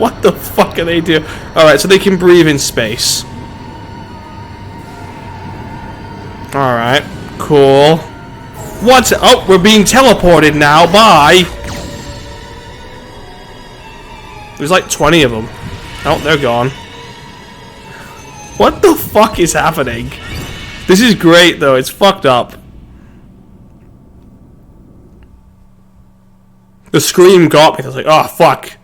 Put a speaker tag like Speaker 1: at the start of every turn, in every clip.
Speaker 1: What the fuck are they doing? Alright, so they can breathe in space. Alright, cool. What? Oh, we're being teleported now. Bye. There's like 20 of them. Oh, they're gone. What the fuck is happening? This is great, though. It's fucked up. The scream got me. I was like, oh, fuck.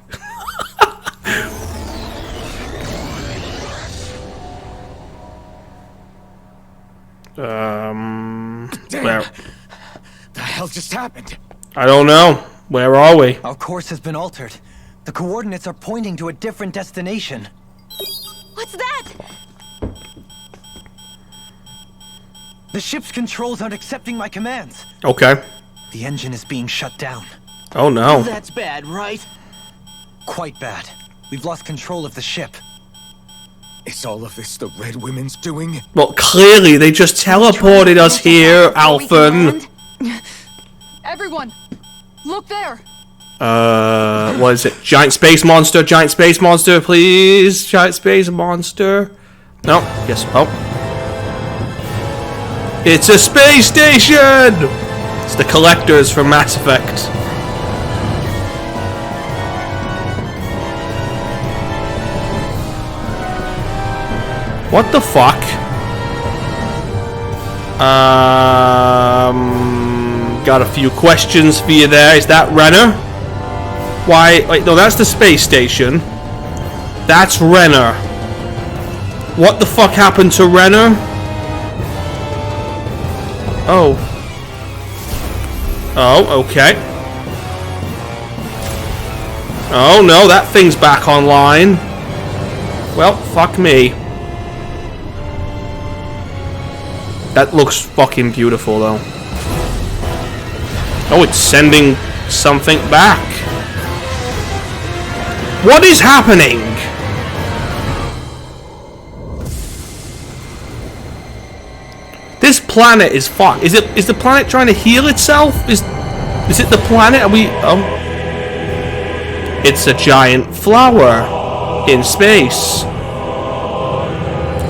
Speaker 1: Where?
Speaker 2: The hell just happened?
Speaker 1: I don't know. Where are we?
Speaker 2: Our course has been altered. The coordinates are pointing to a different destination.
Speaker 3: What's that?
Speaker 2: The ship's controls aren't accepting my commands.
Speaker 1: Okay.
Speaker 2: The engine is being shut down.
Speaker 1: Oh no.
Speaker 2: That's bad, right? Quite bad. We've lost control of the ship.
Speaker 4: Is all of this the Red Women's doing?
Speaker 1: Well, clearly they just teleported us here, Alphen.
Speaker 3: Everyone, look there.
Speaker 1: What is it? Giant space monster, please. Giant space monster. No, yes, oh. It's a space station! It's the collectors from Mass Effect. What the fuck? Got a few questions for you there. Is that Rena? Why? Wait, no, that's the space station. That's Rena. What the fuck happened to Rena? Oh. Oh, okay. Oh no, that thing's back online. Well, fuck me. That looks fucking beautiful, though. Oh, it's sending something back. What is happening? This planet is fucked. Is the planet trying to heal itself? Is it the planet? Are we? Oh, it's a giant flower in space.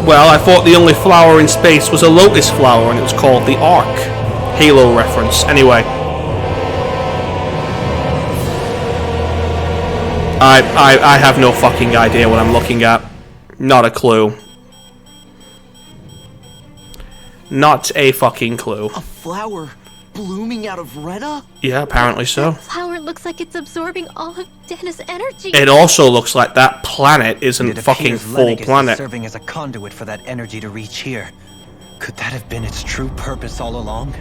Speaker 1: Well, I thought the only flower in space was a lotus flower, and it was called the Ark. Halo reference. Anyway. I have no fucking idea what I'm looking at. Not a clue. Not a fucking clue.
Speaker 5: A flower blooming out of Rena?
Speaker 1: Yeah, apparently so.
Speaker 3: That flower looks like it's absorbing all of Dana's energy.
Speaker 1: It also looks like that planet isn't fucking full planet.
Speaker 2: Serving as a conduit for that energy to reach here. Could that have been its true purpose all along?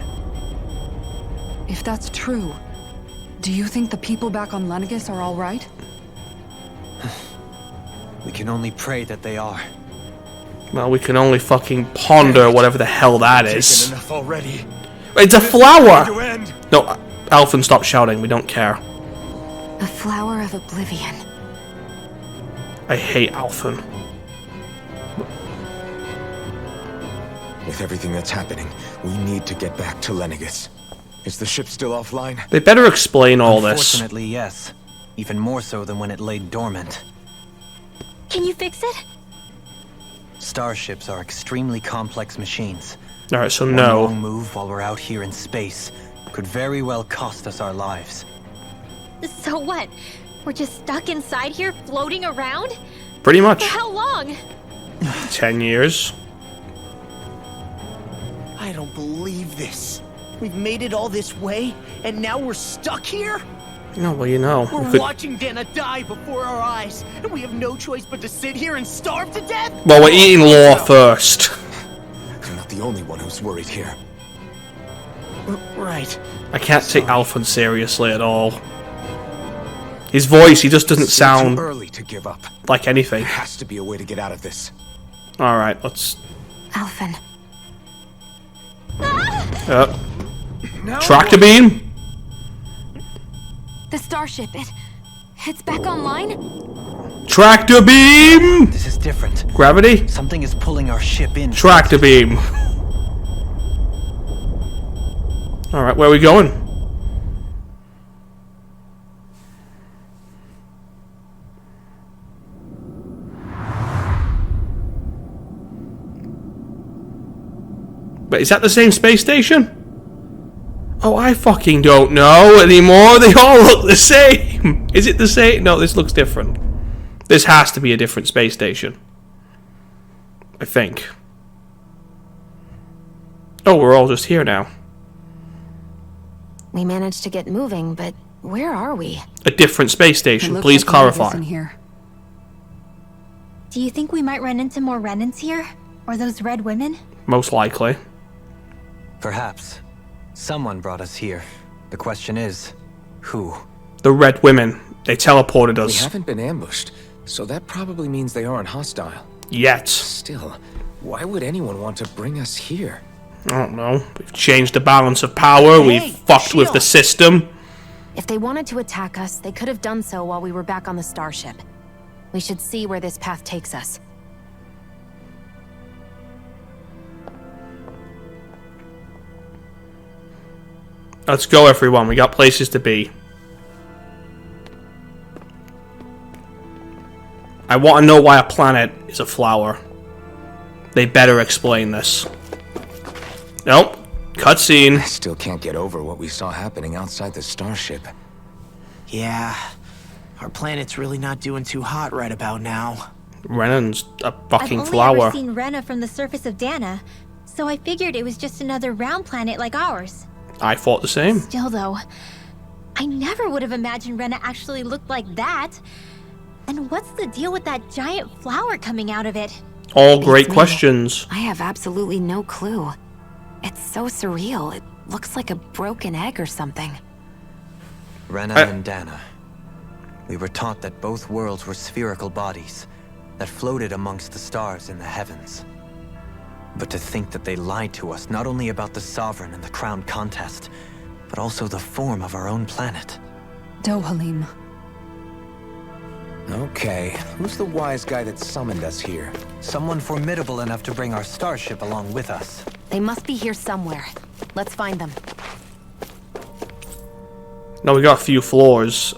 Speaker 6: If that's true, do you think the people back on Lenegis are all right?
Speaker 2: We can only pray that they are.
Speaker 1: Well, we can only fucking ponder whatever the hell that is.
Speaker 4: Enough already.
Speaker 1: It's a flower!
Speaker 4: To end.
Speaker 1: No, Alphen, stop shouting. We don't care.
Speaker 6: The flower of oblivion.
Speaker 1: I hate Alphen.
Speaker 4: With everything that's happening, we need to get back to Lenegis. Is the ship still offline?
Speaker 1: They better explain all this.
Speaker 2: Unfortunately, yes. Even more so than when it lay dormant.
Speaker 3: Can you fix it?
Speaker 2: Starships are extremely complex machines.
Speaker 1: Alright, so
Speaker 2: One
Speaker 1: no.
Speaker 2: wrong move while we're out here in space could very well cost us our lives.
Speaker 3: So what? We're just stuck inside here, floating around?
Speaker 1: Pretty much.
Speaker 3: For how long?
Speaker 1: 10 years.
Speaker 5: I don't believe this. We've made it all this way, and now we're stuck here?
Speaker 1: No, well, you know.
Speaker 5: We're watching Dana die before our eyes, and we have no choice but to sit here and starve to death?
Speaker 1: Well, we're eating lore first.
Speaker 4: You're not the only one who's worried here.
Speaker 5: Right.
Speaker 1: I can't take Alphen seriously at all. His voice, he just doesn't
Speaker 4: It's still
Speaker 1: sound
Speaker 4: too early to give up.
Speaker 1: like anything.
Speaker 4: There has to be a way to get out of this.
Speaker 1: Alright, let's...
Speaker 6: Alphen.
Speaker 1: Tractor beam?
Speaker 6: The starship, it's back online?
Speaker 1: Tractor beam!
Speaker 2: This is different.
Speaker 1: Gravity?
Speaker 2: Something is pulling our ship in.
Speaker 1: Tractor beam. Alright, where are we going? But is that the same space station? Oh, I fucking don't know anymore. They all look the same. Is it the same? No, this looks different. This has to be a different space station. I think. Oh, we're all just here now.
Speaker 7: We managed to get moving, but where are we?
Speaker 1: A different space station. Please
Speaker 6: like
Speaker 1: clarify.
Speaker 6: in here.
Speaker 3: Do you think we might run into more Renans here? Or those red women?
Speaker 1: Most likely.
Speaker 2: Perhaps. Someone brought us here. The question is, who?
Speaker 1: The red women. They teleported
Speaker 4: We
Speaker 1: us.
Speaker 4: haven't been ambushed, so that probably means they aren't hostile.
Speaker 1: Yet.
Speaker 4: Still, why would anyone want to bring us here?
Speaker 1: I don't know. We've changed the balance of power.
Speaker 5: Hey,
Speaker 1: We've fucked with the system.
Speaker 7: If they wanted to attack us, they could have done so while we were back on the starship. We should see where this path takes us.
Speaker 1: Let's go, everyone. We got places to be. I want to know why a planet is a flower. They better explain this. Nope. Cutscene.
Speaker 4: I still can't get over what we saw happening outside the starship.
Speaker 5: Yeah, our planet's really not doing too hot right about now.
Speaker 1: Renan's a fucking
Speaker 3: I've only
Speaker 1: flower.
Speaker 3: ever seen Rena from the surface of Dahna, so I figured it was just another round planet like ours.
Speaker 1: I thought the same.
Speaker 3: Still though, I never would have imagined Rena actually looked like that. And what's the deal with that giant flower coming out of it?
Speaker 1: All great
Speaker 7: me.
Speaker 1: questions.
Speaker 7: I have absolutely no clue. It's so surreal. It looks like a broken egg or something.
Speaker 2: Rena and Dahna. We were taught that both worlds were spherical bodies that floated amongst the stars in the heavens. But to think that they lied to us not only about the Sovereign and the Crown contest, but also the form of our own planet.
Speaker 6: Dohalim.
Speaker 4: Okay, who's the wise guy that summoned us here?
Speaker 2: Someone formidable enough to bring our starship along with us.
Speaker 7: They must be here somewhere. Let's find them.
Speaker 1: No, we got a few floors.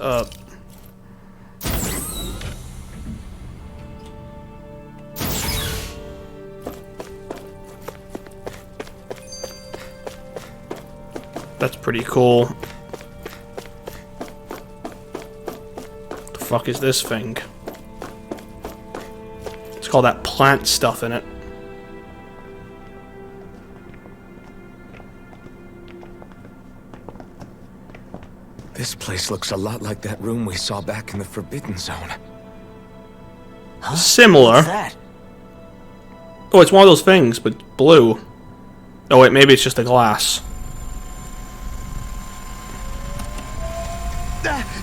Speaker 1: That's pretty cool. What the fuck is this thing? It's got that plant stuff in it.
Speaker 4: This place looks a lot like that room we saw back in the Forbidden Zone.
Speaker 1: Similar.
Speaker 5: What's that?
Speaker 1: Oh, it's one of those things, but blue. Oh wait, maybe it's just a glass.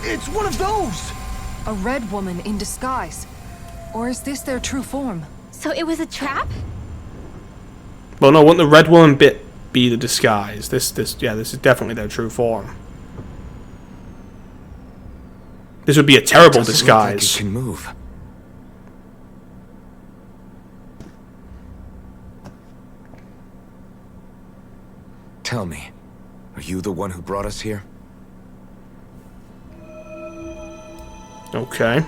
Speaker 5: It's one of those!
Speaker 6: A red woman in disguise. Or is this their true form?
Speaker 3: So it was a trap?
Speaker 1: Well, no, wouldn't the red woman bit be the disguise? This is definitely their true form. This would be a terrible
Speaker 4: Doesn't look like it
Speaker 1: disguise.
Speaker 4: can move. Tell me, are you the one who brought us here?
Speaker 1: Okay.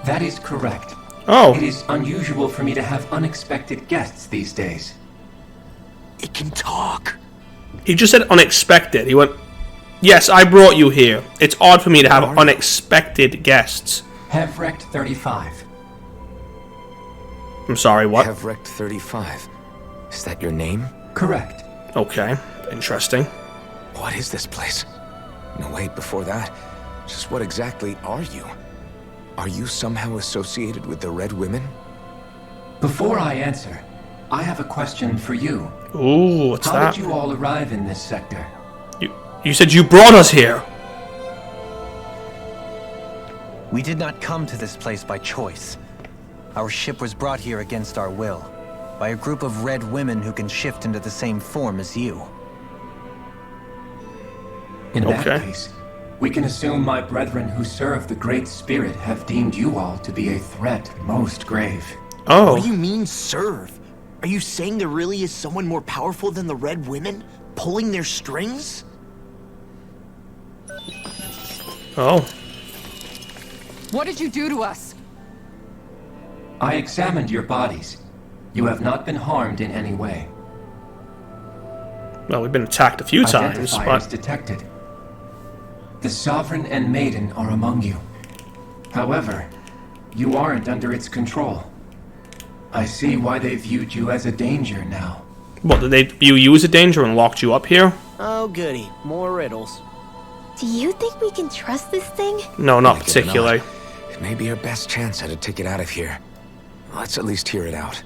Speaker 8: That is correct.
Speaker 1: Oh,
Speaker 8: It is unusual for me to have unexpected guests these days.
Speaker 5: It can talk.
Speaker 1: he just said unexpected. He went, yes, I brought you here. It's odd for me to have
Speaker 4: Are you?
Speaker 1: unexpected guests.
Speaker 8: Hevreky 35.
Speaker 1: I'm sorry, what?
Speaker 4: Hevreky 35. Is that your name?
Speaker 8: Correct.
Speaker 1: Okay, interesting.
Speaker 4: What is this place? No, wait, before that. Just what exactly are you? Are you somehow associated with the Red Women?
Speaker 8: Before I answer, I have a question for you.
Speaker 1: Ooh, what's
Speaker 8: How
Speaker 1: that?
Speaker 8: did you all arrive in this sector?
Speaker 1: You said you brought us here.
Speaker 2: We did not come to this place by choice. Our ship was brought here against our will, by a group of red women who can shift into the same form as you.
Speaker 8: In
Speaker 1: Okay.
Speaker 8: that case, we can assume my brethren who serve the Great Spirit have deemed you all to be a threat most grave.
Speaker 1: Oh,
Speaker 5: What do you mean, serve? Are you saying there really is someone more powerful than the Red Women, pulling their strings?
Speaker 1: oh.
Speaker 6: What did you do to us?
Speaker 8: I examined your bodies. You have not been harmed in any way.
Speaker 1: Well, we've been attacked a few times,
Speaker 8: Identifiers
Speaker 1: but...
Speaker 8: detected. The Sovereign and Maiden are among you. However, you aren't under its control. I see why they viewed you as a danger now.
Speaker 1: What, did they view you as a danger and locked you up here?
Speaker 5: Oh, goody. More riddles.
Speaker 3: Do you think we can trust this thing?
Speaker 1: No, not
Speaker 4: Like it or
Speaker 1: particularly.
Speaker 4: not, it may be our best chance at a ticket out of here. Let's at least hear it out.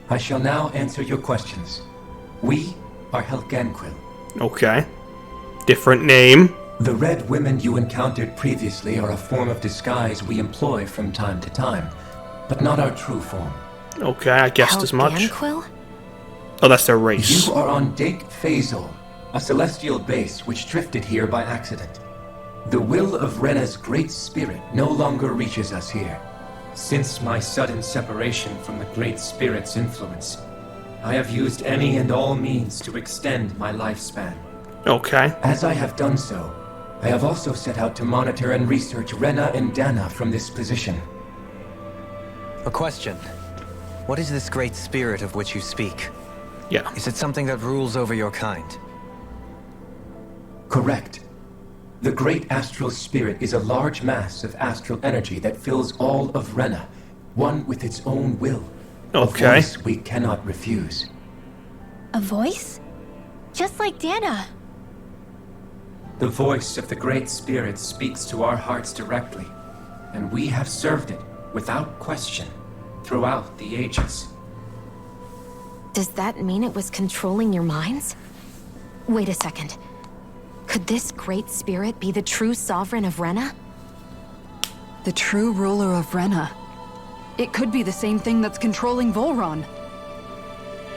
Speaker 8: I shall now answer your questions. We are Helganquil.
Speaker 1: Okay. Different name.
Speaker 8: The red women you encountered previously are a form of disguise we employ from time to time, but not our true form.
Speaker 1: Okay, I guessed as much.
Speaker 7: Helganquil?
Speaker 1: Oh, that's their race.
Speaker 8: You are on Dake Phasol, a celestial base which drifted here by accident. The will of Rena's great spirit no longer reaches us here. Since my sudden separation from the Great Spirit's influence, I have used any and all means to extend my lifespan.
Speaker 1: Okay.
Speaker 8: As I have done so, I have also set out to monitor and research Rena and Dahna from this position.
Speaker 2: A question. What is this great spirit of which you speak?
Speaker 1: Yeah.
Speaker 2: Is it something that rules over your kind?
Speaker 8: Correct. The Great Astral Spirit is a large mass of astral energy that fills all of Rena, one with its own will.
Speaker 1: Okay.
Speaker 8: A voice we cannot refuse.
Speaker 3: A voice? Just like Dahna.
Speaker 8: The voice of the Great Spirit speaks to our hearts directly, and we have served it without question throughout the ages.
Speaker 7: Does that mean it was controlling your minds? Wait a second. Could this great spirit be the true sovereign of Rena?
Speaker 6: The true ruler of Rena. It could be the same thing that's controlling Volron.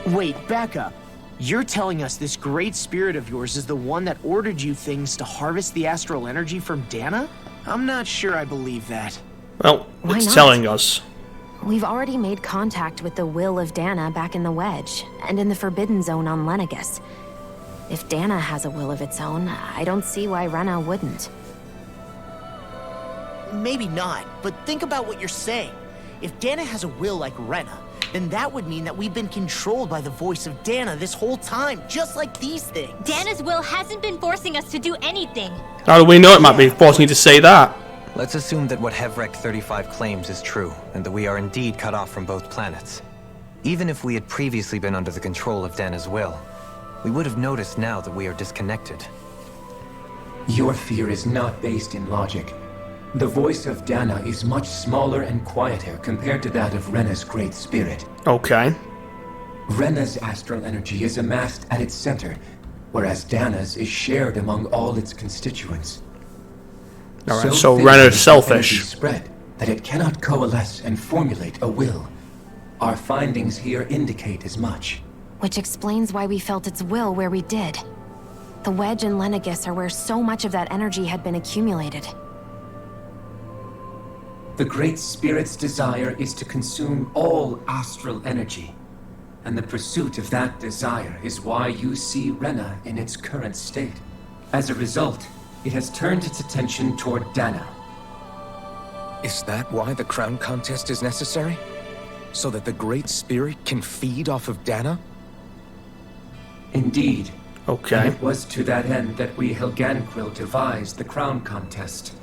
Speaker 5: Wait, back up. You're telling us this great spirit of yours is the one that ordered you things to harvest the astral energy from Dahna? I'm not sure I believe that.
Speaker 1: Well,
Speaker 7: Why
Speaker 1: it's
Speaker 7: not?
Speaker 1: telling us.
Speaker 7: We've already made contact with the will of Dahna back in the Wedge, and in the Forbidden Zone on Lenegus. If Dahna has a will of its own, I don't see why Rena wouldn't.
Speaker 5: Maybe not, but think about what you're saying. If Dahna has a will like Rena, then that would mean that we've been controlled by the voice of Dahna this whole time, just like these things.
Speaker 3: Dana's will hasn't been forcing us to do anything.
Speaker 1: How do we know it might be forcing you to say that?
Speaker 2: Let's assume that what hevreky 35 claims is true, and that we are indeed cut off from both planets. Even if we had previously been under the control of Dahna's will, we would have noticed now that we are disconnected.
Speaker 8: Your fear is not based in logic. The voice of Dahna is much smaller and quieter compared to that of Rena's great spirit.
Speaker 1: Okay.
Speaker 8: Rena's astral energy is amassed at its center, whereas Dahna's is shared among all its constituents.
Speaker 1: Alright, so
Speaker 8: thin
Speaker 1: Rena's
Speaker 8: is the
Speaker 1: selfish.
Speaker 8: energy spread that it cannot coalesce and formulate a will. Our findings here indicate as much.
Speaker 7: Which explains why we felt its will where we did. The Wedge and Lenegus are where so much of that energy had been accumulated.
Speaker 8: The Great Spirit's desire is to consume all astral energy. And the pursuit of that desire is why you see Rena in its current state. As a result, it has turned its attention toward Dahna.
Speaker 4: Is that why the crown contest is necessary? So that the Great Spirit can feed off of Dahna?
Speaker 8: Indeed.
Speaker 1: Okay.
Speaker 8: And it was to that end that we Helganquil devised the crown contest.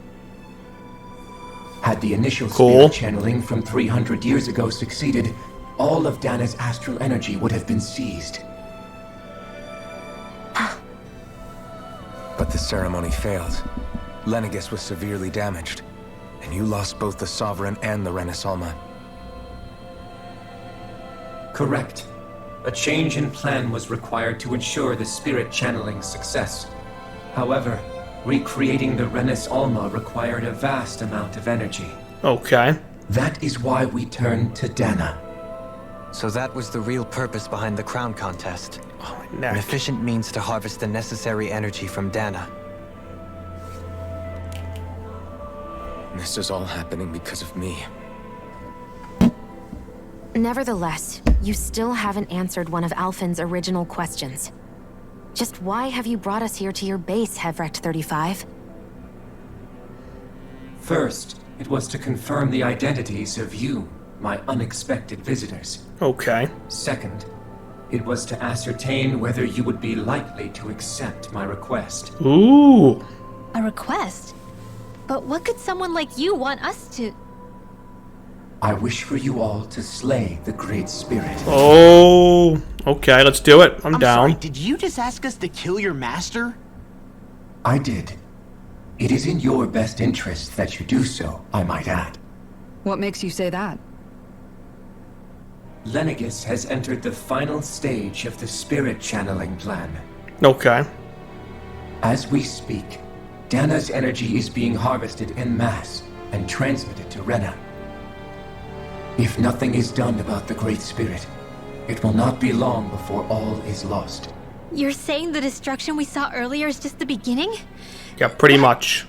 Speaker 8: Had the initial
Speaker 1: Cool.
Speaker 8: spirit channeling from 300 years ago succeeded, all of Dahna's astral energy would have been seized.
Speaker 4: But the ceremony failed. Lenegus was severely damaged, and you lost both the Sovereign and the Renasalma.
Speaker 8: Correct. A change in plan was required to ensure the spirit channeling's success. However, recreating the Renis Alma required a vast amount of energy.
Speaker 1: Okay.
Speaker 8: That is why we turned to Dahna.
Speaker 2: So that was the real purpose behind the crown contest.
Speaker 1: Oh, my
Speaker 2: An
Speaker 1: neck.
Speaker 2: efficient means to harvest the necessary energy from Dahna.
Speaker 4: This is all happening because of me.
Speaker 7: Nevertheless, you still haven't answered one of Alphen's original questions. Just why have you brought us here to your base, hevreky 35?
Speaker 8: First, it was to confirm the identities of you, my unexpected visitors.
Speaker 1: Okay.
Speaker 8: Second, it was to ascertain whether you would be likely to accept my request.
Speaker 1: Ooh.
Speaker 3: A request? But what could someone like you want us to...
Speaker 8: I wish for you all to slay the Great Spirit.
Speaker 1: Oh. Okay, let's do it. I'm down.
Speaker 5: Sorry, did you just ask us to kill your master?
Speaker 8: I did. It is in your best interest that you do so, I might add.
Speaker 6: What makes you say that?
Speaker 8: Lenegis has entered the final stage of the spirit channeling plan.
Speaker 1: Okay.
Speaker 8: As we speak, Dana's energy is being harvested en masse and transmitted to Rena. If nothing is done about the Great Spirit, it will not be long before all is lost.
Speaker 3: You're saying the destruction we saw earlier is just the beginning?
Speaker 1: Yeah, pretty much.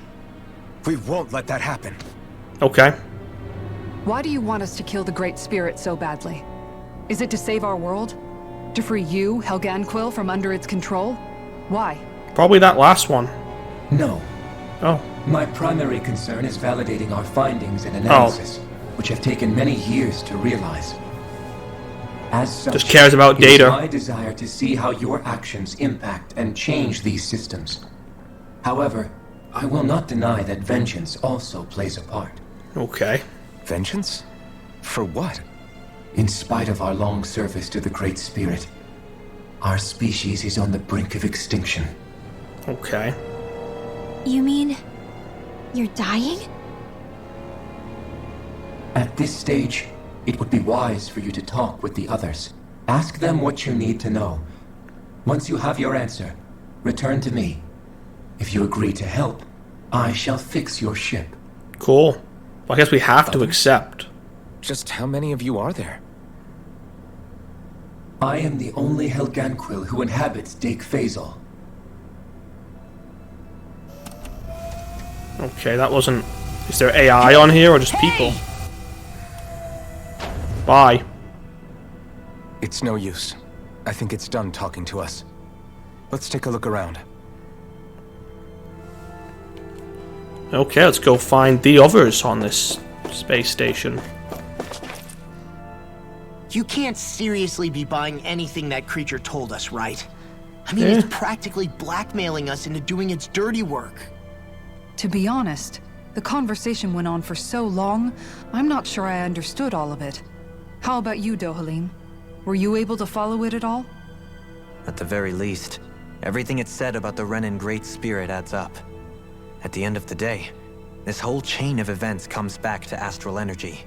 Speaker 4: We won't let that happen.
Speaker 1: Okay.
Speaker 6: Why do you want us to kill the Great Spirit so badly? Is it to save our world? To free you, Helganquil, from under its control? Why?
Speaker 1: Probably that last one.
Speaker 8: No.
Speaker 1: Oh.
Speaker 8: My primary concern is validating our findings and analysis, which have taken many years to realize. As such,
Speaker 1: Just cares about
Speaker 8: it is
Speaker 1: data.
Speaker 8: my desire to see how your actions impact and change these systems. However, I will not deny that vengeance also plays a part.
Speaker 1: Okay.
Speaker 4: Vengeance? For what?
Speaker 8: In spite of our long service to the Great Spirit, our species is on the brink of extinction.
Speaker 1: Okay.
Speaker 3: You mean... you're dying?
Speaker 8: At this stage, it would be wise for you to talk with the others. Ask them what you need to know. Once you have your answer, return to me. If you agree to help, I shall fix your ship.
Speaker 1: Cool. Well, I guess we have to accept.
Speaker 4: Just how many of you are there?
Speaker 8: I am the only Helganquil who inhabits Dake Phasal.
Speaker 1: Okay, that wasn't... Is there AI on here or just people? Bye.
Speaker 4: It's no use. I think it's done talking to us. Let's take a look around.
Speaker 1: Okay, let's go find the others on this space station.
Speaker 5: You can't seriously be buying anything that creature told us, right? I mean, it's practically blackmailing us into doing its dirty work.
Speaker 6: To be honest, the conversation went on for so long, I'm not sure I understood all of it. How about you, Dohalim? Were you able to follow it at all?
Speaker 2: At the very least, everything it said about the Renan Great Spirit adds up. At the end of the day, this whole chain of events comes back to astral energy.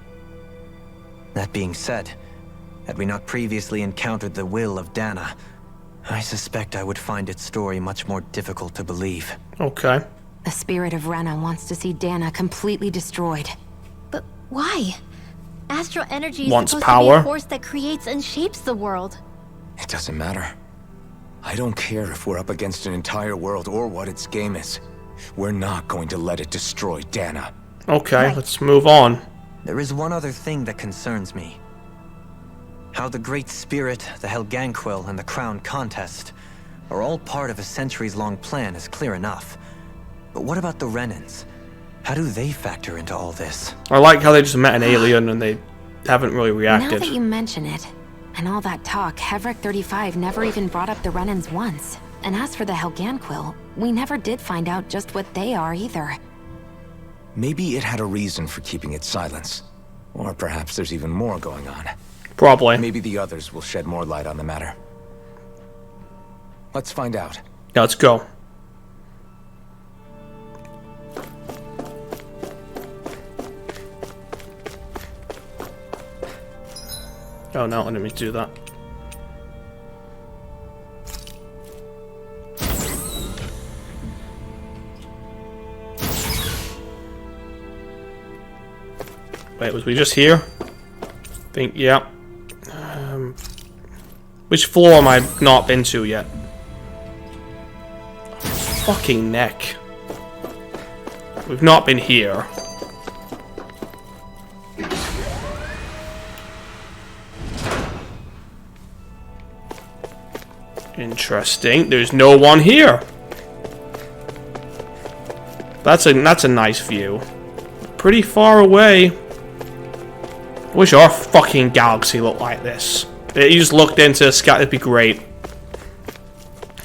Speaker 2: That being said, had we not previously encountered the will of Dana, I suspect I would find its story much more difficult to believe.
Speaker 1: Okay.
Speaker 7: The spirit of Rena wants to see Dana completely destroyed.
Speaker 3: But why? Astral energy is
Speaker 1: Wants
Speaker 3: supposed to
Speaker 1: power.
Speaker 3: be a force that creates and shapes the world.
Speaker 4: It doesn't matter. I don't care if we're up against an entire world or what its game is. We're not going to let it destroy Dana.
Speaker 1: Okay,
Speaker 3: Right.
Speaker 1: let's move on.
Speaker 2: There is one other thing that concerns me. How the Great Spirit, the Helganquil, and the Crown Contest are all part of a centuries-long plan is clear enough. But what about the Renans? How do they factor into all this?
Speaker 1: I like how they just met an alien and they haven't really
Speaker 7: Now
Speaker 1: reacted.
Speaker 7: that you mention it, and all that talk, Hevreky 35 never even brought up the Renans once. And as for the Helganquil, we never did find out just what they are either.
Speaker 4: Maybe it had a reason for keeping its silence. Or perhaps there's even more going on.
Speaker 1: Probably.
Speaker 4: Maybe the others will shed more light on the matter. Let's find out.
Speaker 1: Yeah, let's go. Oh no, I didn't mean to do that. Wait, was we just here? Think, yeah. Which floor am I not been to yet? Fucking neck. We've not been here. Interesting. There's no one here. That's a nice view. pretty far away. I wish our fucking galaxy looked like this. If you just looked into the sky, it'd be great.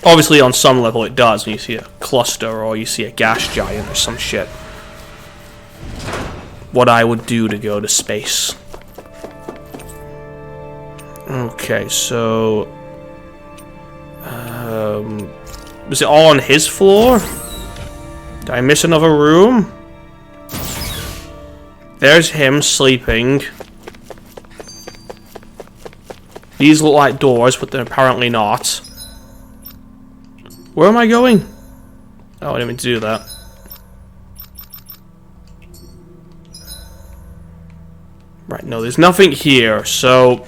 Speaker 1: Obviously, on some level it does when you see a cluster or you see a gas giant or some shit. What I would do to go to space. Okay, so... was it all on his floor? Did I miss another room? There's him sleeping. These look like doors, but they're apparently not. Where am I going? Oh, I didn't mean to do that. Right, no, there's nothing here, so...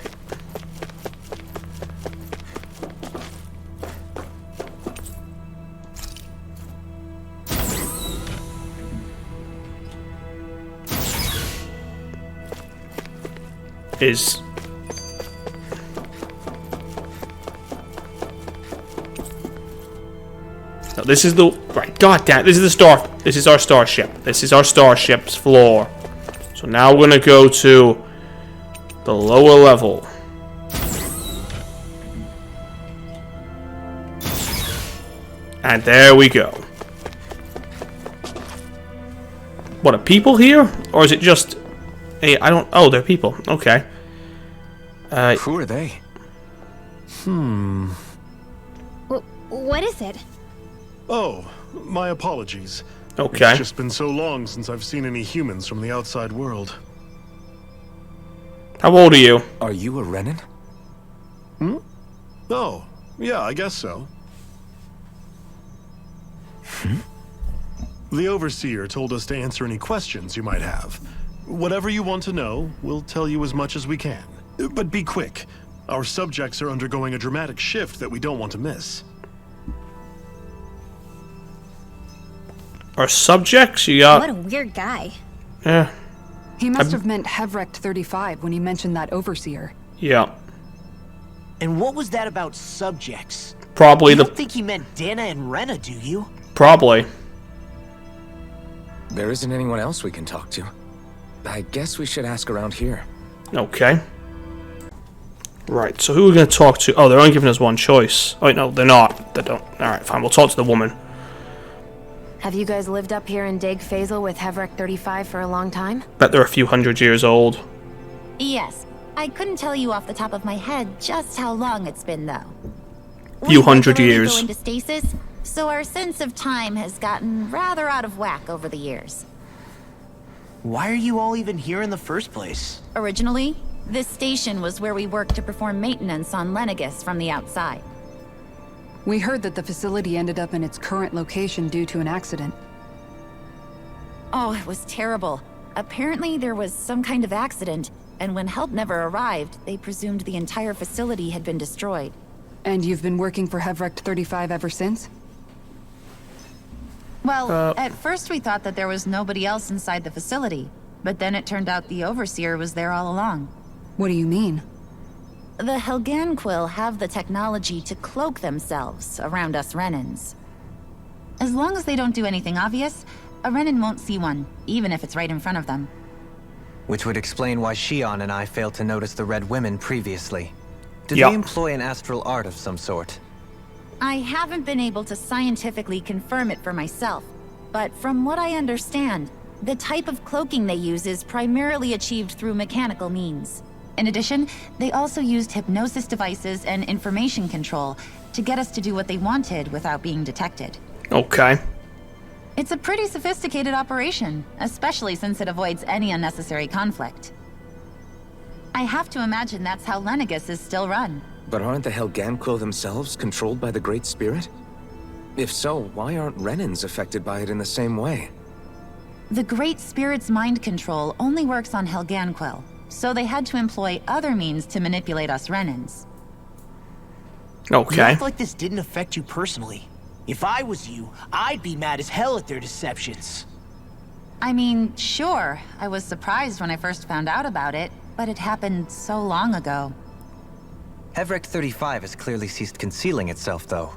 Speaker 1: No, this is the... Right, goddamn, this is the star... This is our starship. This is our starship's floor. So now we're gonna go to the lower level. And there we go. What, are people here? Or is it just... Hey, I don't... Oh, they're people. Okay.
Speaker 4: Who are they?
Speaker 3: What is it?
Speaker 9: Oh, my apologies.
Speaker 1: Okay.
Speaker 9: It's just been so long since I've seen any humans from the outside world.
Speaker 1: How old are you?
Speaker 4: Are you a Renan?
Speaker 9: Oh, yeah, I guess so. The Overseer told us to answer any questions you might have. Whatever you want to know, we'll tell you as much as we can. But be quick. Our subjects are undergoing a dramatic shift that we don't want to miss.
Speaker 1: Our subjects? You got...
Speaker 3: What a weird guy.
Speaker 1: Yeah.
Speaker 6: He must have meant hevreky 35 when he mentioned that Overseer.
Speaker 1: Yeah.
Speaker 5: And what was that about subjects?
Speaker 1: Probably
Speaker 5: You
Speaker 1: the...
Speaker 5: don't think he meant Dahna and Rena, do you?
Speaker 1: Probably.
Speaker 4: There isn't anyone else we can talk to. I guess we should ask around here.
Speaker 1: Okay. Right, so who are we going to talk to? Oh, they're only giving us one choice. Oh, wait, no, they're not. They don't. Alright, fine. We'll talk to the woman.
Speaker 7: Have you guys lived up here in Dag Fazel with hevreky 35 for a long time?
Speaker 1: Bet they're a few hundred years old.
Speaker 3: Yes. I couldn't tell you off the top of my head just how long it's been, though.
Speaker 1: Few hundred
Speaker 3: We
Speaker 1: years.
Speaker 3: go into stasis, so our sense of time has gotten rather out of whack over the years.
Speaker 5: Why are you all even here in the first place?
Speaker 3: Originally, this station was where we worked to perform maintenance on Lenegis from the outside.
Speaker 6: We heard that the facility ended up in its current location due to an accident.
Speaker 3: Oh, it was terrible. Apparently there was some kind of accident, and when help never arrived, they presumed the entire facility had been destroyed.
Speaker 6: And you've been working for hevreky 35 ever since?
Speaker 3: Well, at first we thought that there was nobody else inside the facility, but then it turned out the Overseer was there all along.
Speaker 6: What do you mean?
Speaker 3: The Helganquil have the technology to cloak themselves around us Renans. As long as they don't do anything obvious, a Renan won't see one, even if it's right in front of them.
Speaker 2: Which would explain why Shion and I failed to notice the Red Women previously. Did
Speaker 1: Yup.
Speaker 2: they employ an astral art of some sort?
Speaker 3: I haven't been able to scientifically confirm it for myself, but from what I understand, the type of cloaking they use is primarily achieved through mechanical means. In addition, they also used hypnosis devices and information control to get us to do what they wanted without being detected.
Speaker 1: Okay.
Speaker 3: It's a pretty sophisticated operation, especially since it avoids any unnecessary conflict. I have to imagine that's how Lenegis is still run.
Speaker 4: But aren't the Helganquil themselves controlled by the Great Spirit? If so, why aren't Renans affected by it in the same way?
Speaker 3: The Great Spirit's mind control only works on Helganquil, so they had to employ other means to manipulate us Renans.
Speaker 5: You
Speaker 1: Okay.
Speaker 5: act like this didn't affect you personally. If I was you, I'd be mad as hell at their deceptions.
Speaker 3: I mean, sure, I was surprised when I first found out about it, but it happened so long ago.
Speaker 2: hevreky 35 has clearly ceased concealing itself, though.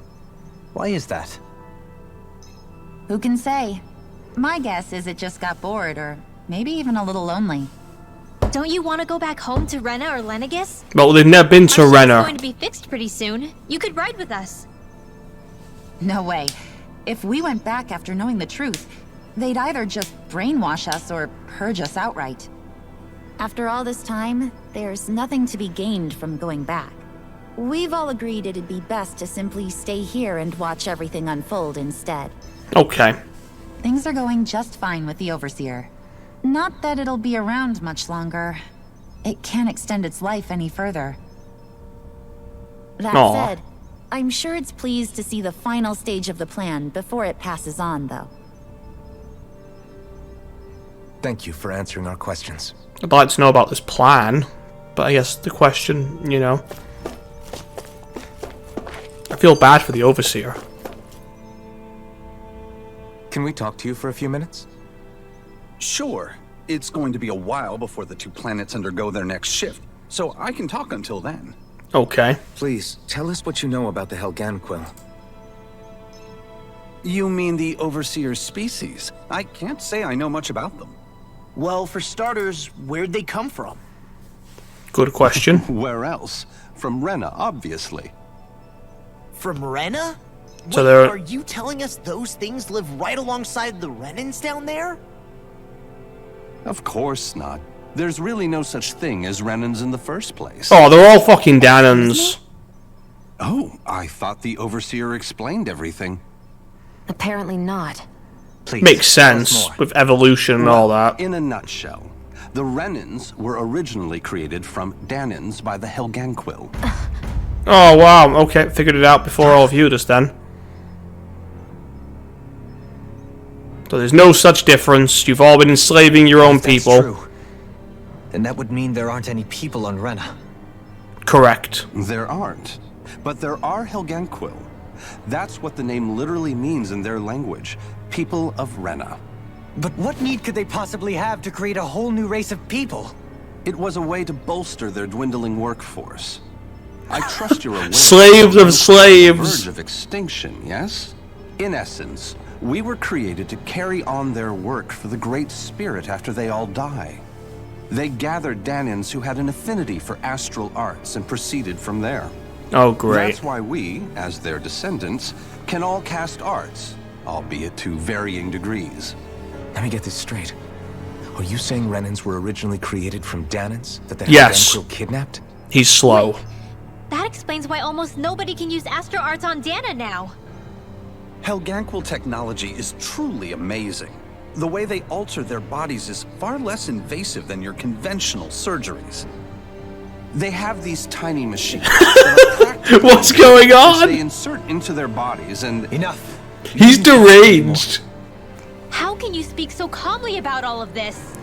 Speaker 2: Why is that?
Speaker 3: Who can say? My guess is it just got bored, or maybe even a little lonely.
Speaker 10: Don't you want to go back home to Rena or Lenegis?
Speaker 1: Well, they've never been to
Speaker 10: Our ship's
Speaker 1: Rena.
Speaker 10: going to be fixed pretty soon. You could ride with us.
Speaker 3: No way. If we went back after knowing the truth, they'd either just brainwash us or purge us outright. After all this time, there's nothing to be gained from going back. We've all agreed it'd be best to simply stay here and watch everything unfold instead.
Speaker 1: Okay.
Speaker 3: Things are going just fine with the Overseer. Not that it'll be around much longer. It can't extend its life any further. That
Speaker 1: Aw.
Speaker 3: said, I'm sure it's pleased to see the final stage of the plan before it passes on, though.
Speaker 4: Thank you for answering our questions.
Speaker 1: I'd like to know about this plan, but I guess the question, you know... I feel bad for the Overseer.
Speaker 4: Can we talk to you for a few minutes?
Speaker 11: Sure. It's going to be a while before the two planets undergo their next shift, so I can talk until then.
Speaker 1: Okay.
Speaker 4: Please, tell us what you know about the Helganquil.
Speaker 11: You mean the Overseer's species? I can't say I know much about them.
Speaker 5: Well, for starters, where'd they come from?
Speaker 1: Good question.
Speaker 11: Where else? From Rena, obviously.
Speaker 5: From Rena?
Speaker 1: So
Speaker 5: Wait,
Speaker 1: they're-
Speaker 5: are you telling us those things live right alongside the Renans down there?
Speaker 12: Of course not. There's really no such thing as Renans in the first place.
Speaker 1: Oh, they're all fucking Dahnans.
Speaker 12: Oh, I thought the Overseer explained everything.
Speaker 7: Apparently not.
Speaker 2: Please,
Speaker 1: Makes
Speaker 2: tell us
Speaker 1: sense
Speaker 2: more.
Speaker 1: with evolution and all that.
Speaker 12: In a nutshell, the Renans were originally created from Dahnans by the Helganquil.
Speaker 1: Oh, wow. Okay, figured it out before all viewed us then. So there's no such difference. You've all been enslaving your own
Speaker 2: If that's
Speaker 1: people.
Speaker 2: true, then that would mean there aren't any people on Rena.
Speaker 1: Correct.
Speaker 12: There aren't, but there are Helganquil. That's what the name literally means in their language, people of Rena.
Speaker 2: But what need could they possibly have to create a whole new race of people?
Speaker 12: It was a way to bolster their dwindling workforce. I trust you're aware.
Speaker 1: Slaves of
Speaker 12: On the
Speaker 1: slaves.
Speaker 12: verge of extinction, yes? In essence, we were created to carry on their work for the Great Spirit after they all die. They gathered Dahnans who had an affinity for astral arts and proceeded from there.
Speaker 1: Oh, great.
Speaker 12: That's why we, as their descendants, can all cast arts, albeit to varying degrees.
Speaker 4: Let me get this straight. Are you saying Renans were originally created from Dahnans that the
Speaker 1: Yes.
Speaker 4: Helganquil kidnapped?
Speaker 1: He's slow.
Speaker 10: That explains why almost nobody can use Astro Arts on Dana now.
Speaker 11: Helganquil technology is truly amazing. The way they alter their bodies is far less invasive than your conventional surgeries.
Speaker 12: They have these tiny machines. that are practical,
Speaker 1: What's going
Speaker 12: which
Speaker 1: on?
Speaker 12: They insert into their bodies and...
Speaker 2: Enough.
Speaker 1: He's deranged.
Speaker 10: How can you speak so calmly about all of this?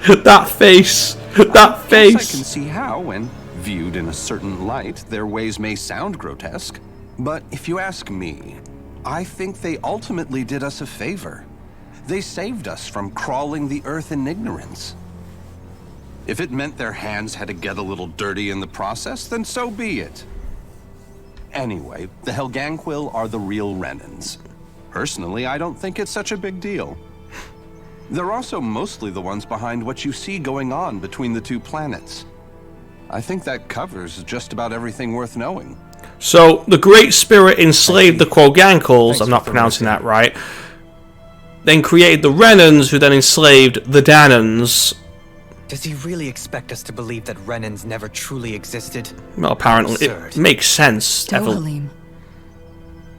Speaker 1: That face. That
Speaker 12: Yes, I can
Speaker 1: face.
Speaker 12: see how, when viewed in a certain light, their ways may sound grotesque. But if you ask me, I think they ultimately did us a favor. They saved us from crawling the earth in ignorance. If it meant their hands had to get a little dirty in the process, then so be it. Anyway, the Helganquil are the real Renans. Personally, I don't think it's such a big deal. They're also mostly the ones behind what you see going on between the two planets. I think that covers just about everything worth knowing.
Speaker 1: So, the Great Spirit enslaved the Krogankles, I'm not pronouncing that right, then created the Renans, who then enslaved the Dahnans.
Speaker 2: Does he really expect us to believe that Renans never truly existed?
Speaker 1: Well, apparently, it
Speaker 2: Absurd.
Speaker 1: makes sense.
Speaker 6: Dohalim.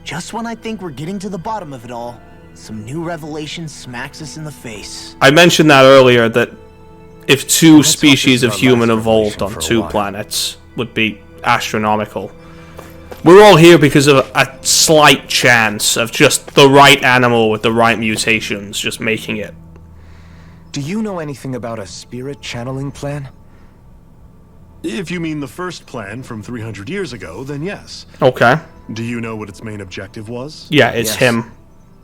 Speaker 5: Just when I think we're getting to the bottom of it all, some new revelation smacks us in the face.
Speaker 1: I mentioned that earlier, that if two
Speaker 4: Let's hope
Speaker 1: species
Speaker 4: this
Speaker 1: of
Speaker 4: is our
Speaker 1: human
Speaker 4: last
Speaker 1: evolved
Speaker 4: revelation
Speaker 1: on
Speaker 4: for a
Speaker 1: two
Speaker 4: while.
Speaker 1: planets, would be astronomical. We're all here because of a slight chance of just the right animal with the right mutations just making it.
Speaker 4: Do you know anything about a spirit channeling plan?
Speaker 9: If you mean the first plan from 300 years ago, then yes.
Speaker 1: Okay.
Speaker 9: Do you know what its main objective was?
Speaker 1: Yeah, it's
Speaker 4: Yes.
Speaker 1: him.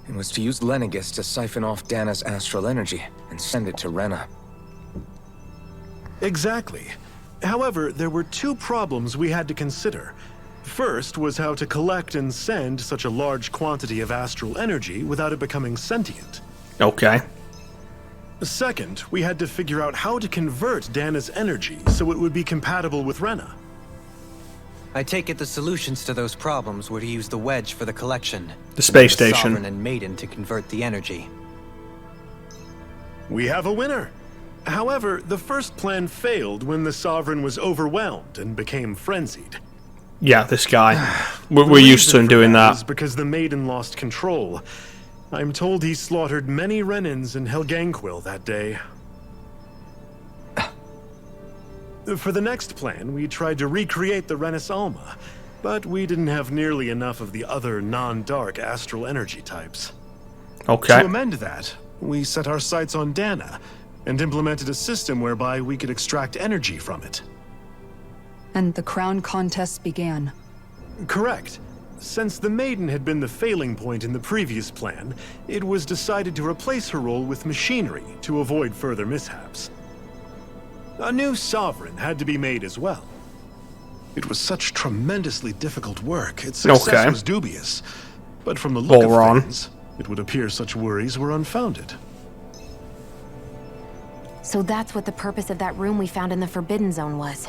Speaker 4: It was to use Lenegis to siphon off Dana's astral energy and send it to Rena.
Speaker 9: Exactly. However, there were two problems we had to consider. First was how to collect and send such a large quantity of astral energy without it becoming sentient.
Speaker 1: Okay.
Speaker 9: Second, we had to figure out how to convert Dana's energy so it would be compatible with Rena.
Speaker 2: I take it the solutions to those problems were to use the wedge for the collection.
Speaker 1: The space
Speaker 2: and then the
Speaker 1: station.
Speaker 2: Sovereign and Maiden to convert the energy.
Speaker 9: We have a winner. However, the first plan failed when the Sovereign was overwhelmed and became frenzied.
Speaker 1: Yeah, this guy. We're used to him doing that.
Speaker 9: Was because the Maiden lost control. I'm told he slaughtered many Renans in Helganquil that day. For the next plan, we tried to recreate the Renis Alma, but we didn't have nearly enough of the other non-dark astral energy types.
Speaker 1: Okay.
Speaker 9: To amend that, we set our sights on Dana and implemented a system whereby we could extract energy from it.
Speaker 6: And the crown contests began.
Speaker 9: Correct. Since the Maiden had been the failing point in the previous plan, it was decided to replace her role with machinery to avoid further mishaps. A new Sovereign had to be made as well. It was such tremendously difficult work, its success was dubious. But from the look of things, it would appear such worries were unfounded.
Speaker 7: So that's what the purpose of that room we found in the Forbidden Zone was.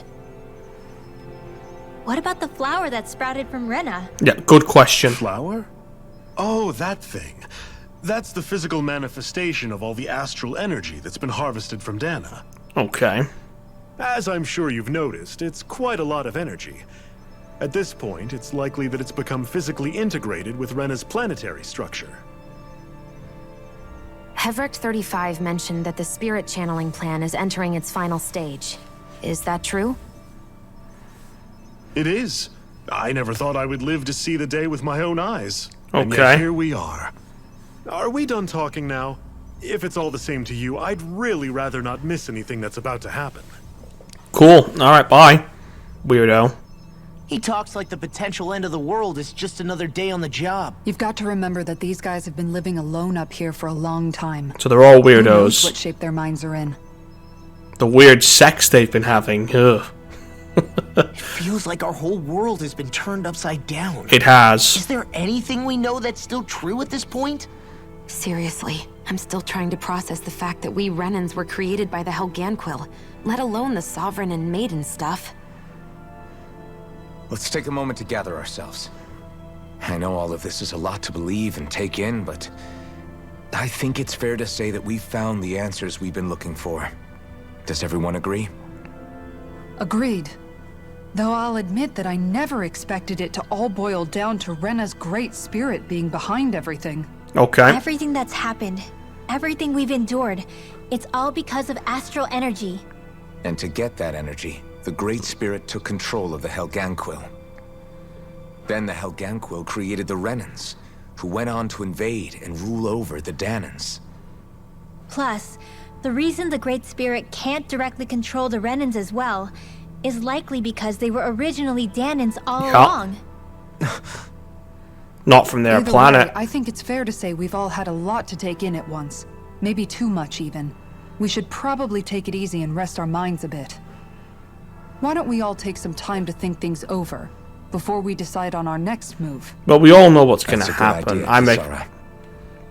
Speaker 10: What about the flower that sprouted from Rena?
Speaker 1: Yeah, good question.
Speaker 9: Flower? Oh, that thing. That's the physical manifestation of all the astral energy that's been harvested from Dana.
Speaker 1: Okay.
Speaker 9: As I'm sure you've noticed, it's quite a lot of energy. At this point, it's likely that it's become physically integrated with Rena's planetary structure.
Speaker 7: Hevreky 35 mentioned that the spirit channeling plan is entering its final stage. Is that true?
Speaker 9: It is. I never thought I would live to see the day with my own eyes.
Speaker 1: Okay.
Speaker 9: And yet here we are. Are we done talking now? If it's all the same to you, I'd really rather not miss anything that's about to happen.
Speaker 1: Cool. Alright, bye. Weirdo.
Speaker 5: He talks like the potential end of the world is just another day on the job.
Speaker 6: You've got to remember that these guys have been living alone up here for a long time.
Speaker 1: So they're all
Speaker 6: Who knows
Speaker 1: weirdos.
Speaker 6: what shape their minds are in.
Speaker 1: The weird sex they've been having. Ugh.
Speaker 5: It feels like our whole world has been turned upside down.
Speaker 1: It has.
Speaker 5: Is there anything we know that's still true at this point?
Speaker 7: Seriously, I'm still trying to process the fact that we Renans were created by the Helganquil, let alone the Sovereign and Maiden stuff.
Speaker 4: Let's take a moment to gather ourselves. I know all of this is a lot to believe and take in, but I think it's fair to say that we've found the answers we've been looking for. Does everyone agree?
Speaker 6: Agreed. Though I'll admit that I never expected it to all boil down to Rena's great spirit being behind everything.
Speaker 1: Okay.
Speaker 10: Everything that's happened, everything we've endured, it's all because of astral energy.
Speaker 4: And to get that energy, the Great Spirit took control of the Helganquil. Then the Helganquil created the Renans, who went on to invade and rule over the Danans.
Speaker 10: Plus, the reason the Great Spirit can't directly control the Renans as well is likely because they were originally Danans all along.
Speaker 1: Not from their
Speaker 6: Either
Speaker 1: planet.
Speaker 6: way, I think it's fair to say we've all had a lot to take in at once. Maybe too much, even. We should probably take it easy and rest our minds a bit. Why don't we all take some time to think things over before we decide on our next move?
Speaker 1: But we all know what's going to
Speaker 4: That's a good
Speaker 1: happen.
Speaker 4: idea, Zara.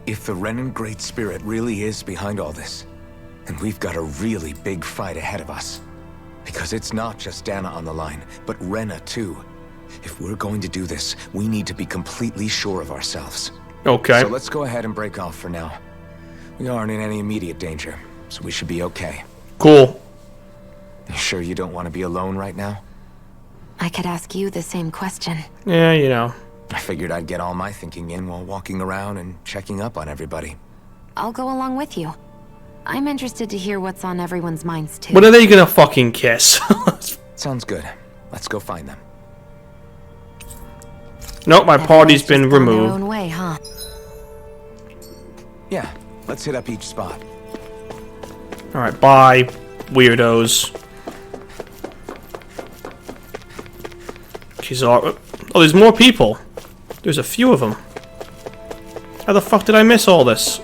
Speaker 4: If the Renan Great Spirit really is behind all this, then we've got a really big fight ahead of us. Because it's not just Dana on the line, but Rena too. If we're going to do this, we need to be completely sure of ourselves.
Speaker 1: Okay.
Speaker 4: So let's go ahead and break off for now. We aren't in any immediate danger, so we should be okay.
Speaker 1: Cool.
Speaker 4: You sure you don't want to be alone right now?
Speaker 7: I could ask you the same question.
Speaker 1: Yeah, you know.
Speaker 4: I figured I'd get all my thinking in while walking around and checking up on everybody.
Speaker 7: I'll go along with you. I'm interested to hear what's on everyone's minds too.
Speaker 1: When are they gonna fucking kiss?
Speaker 4: Sounds good. Let's go find them.
Speaker 1: Nope, my party's been
Speaker 7: Everyone's just gone their
Speaker 1: removed.
Speaker 7: own way, huh?
Speaker 4: Yeah, let's hit up each spot.
Speaker 1: Alright, bye, weirdos. Kizaru. Oh, there's more people. There's a few of them. How the fuck did I miss all this?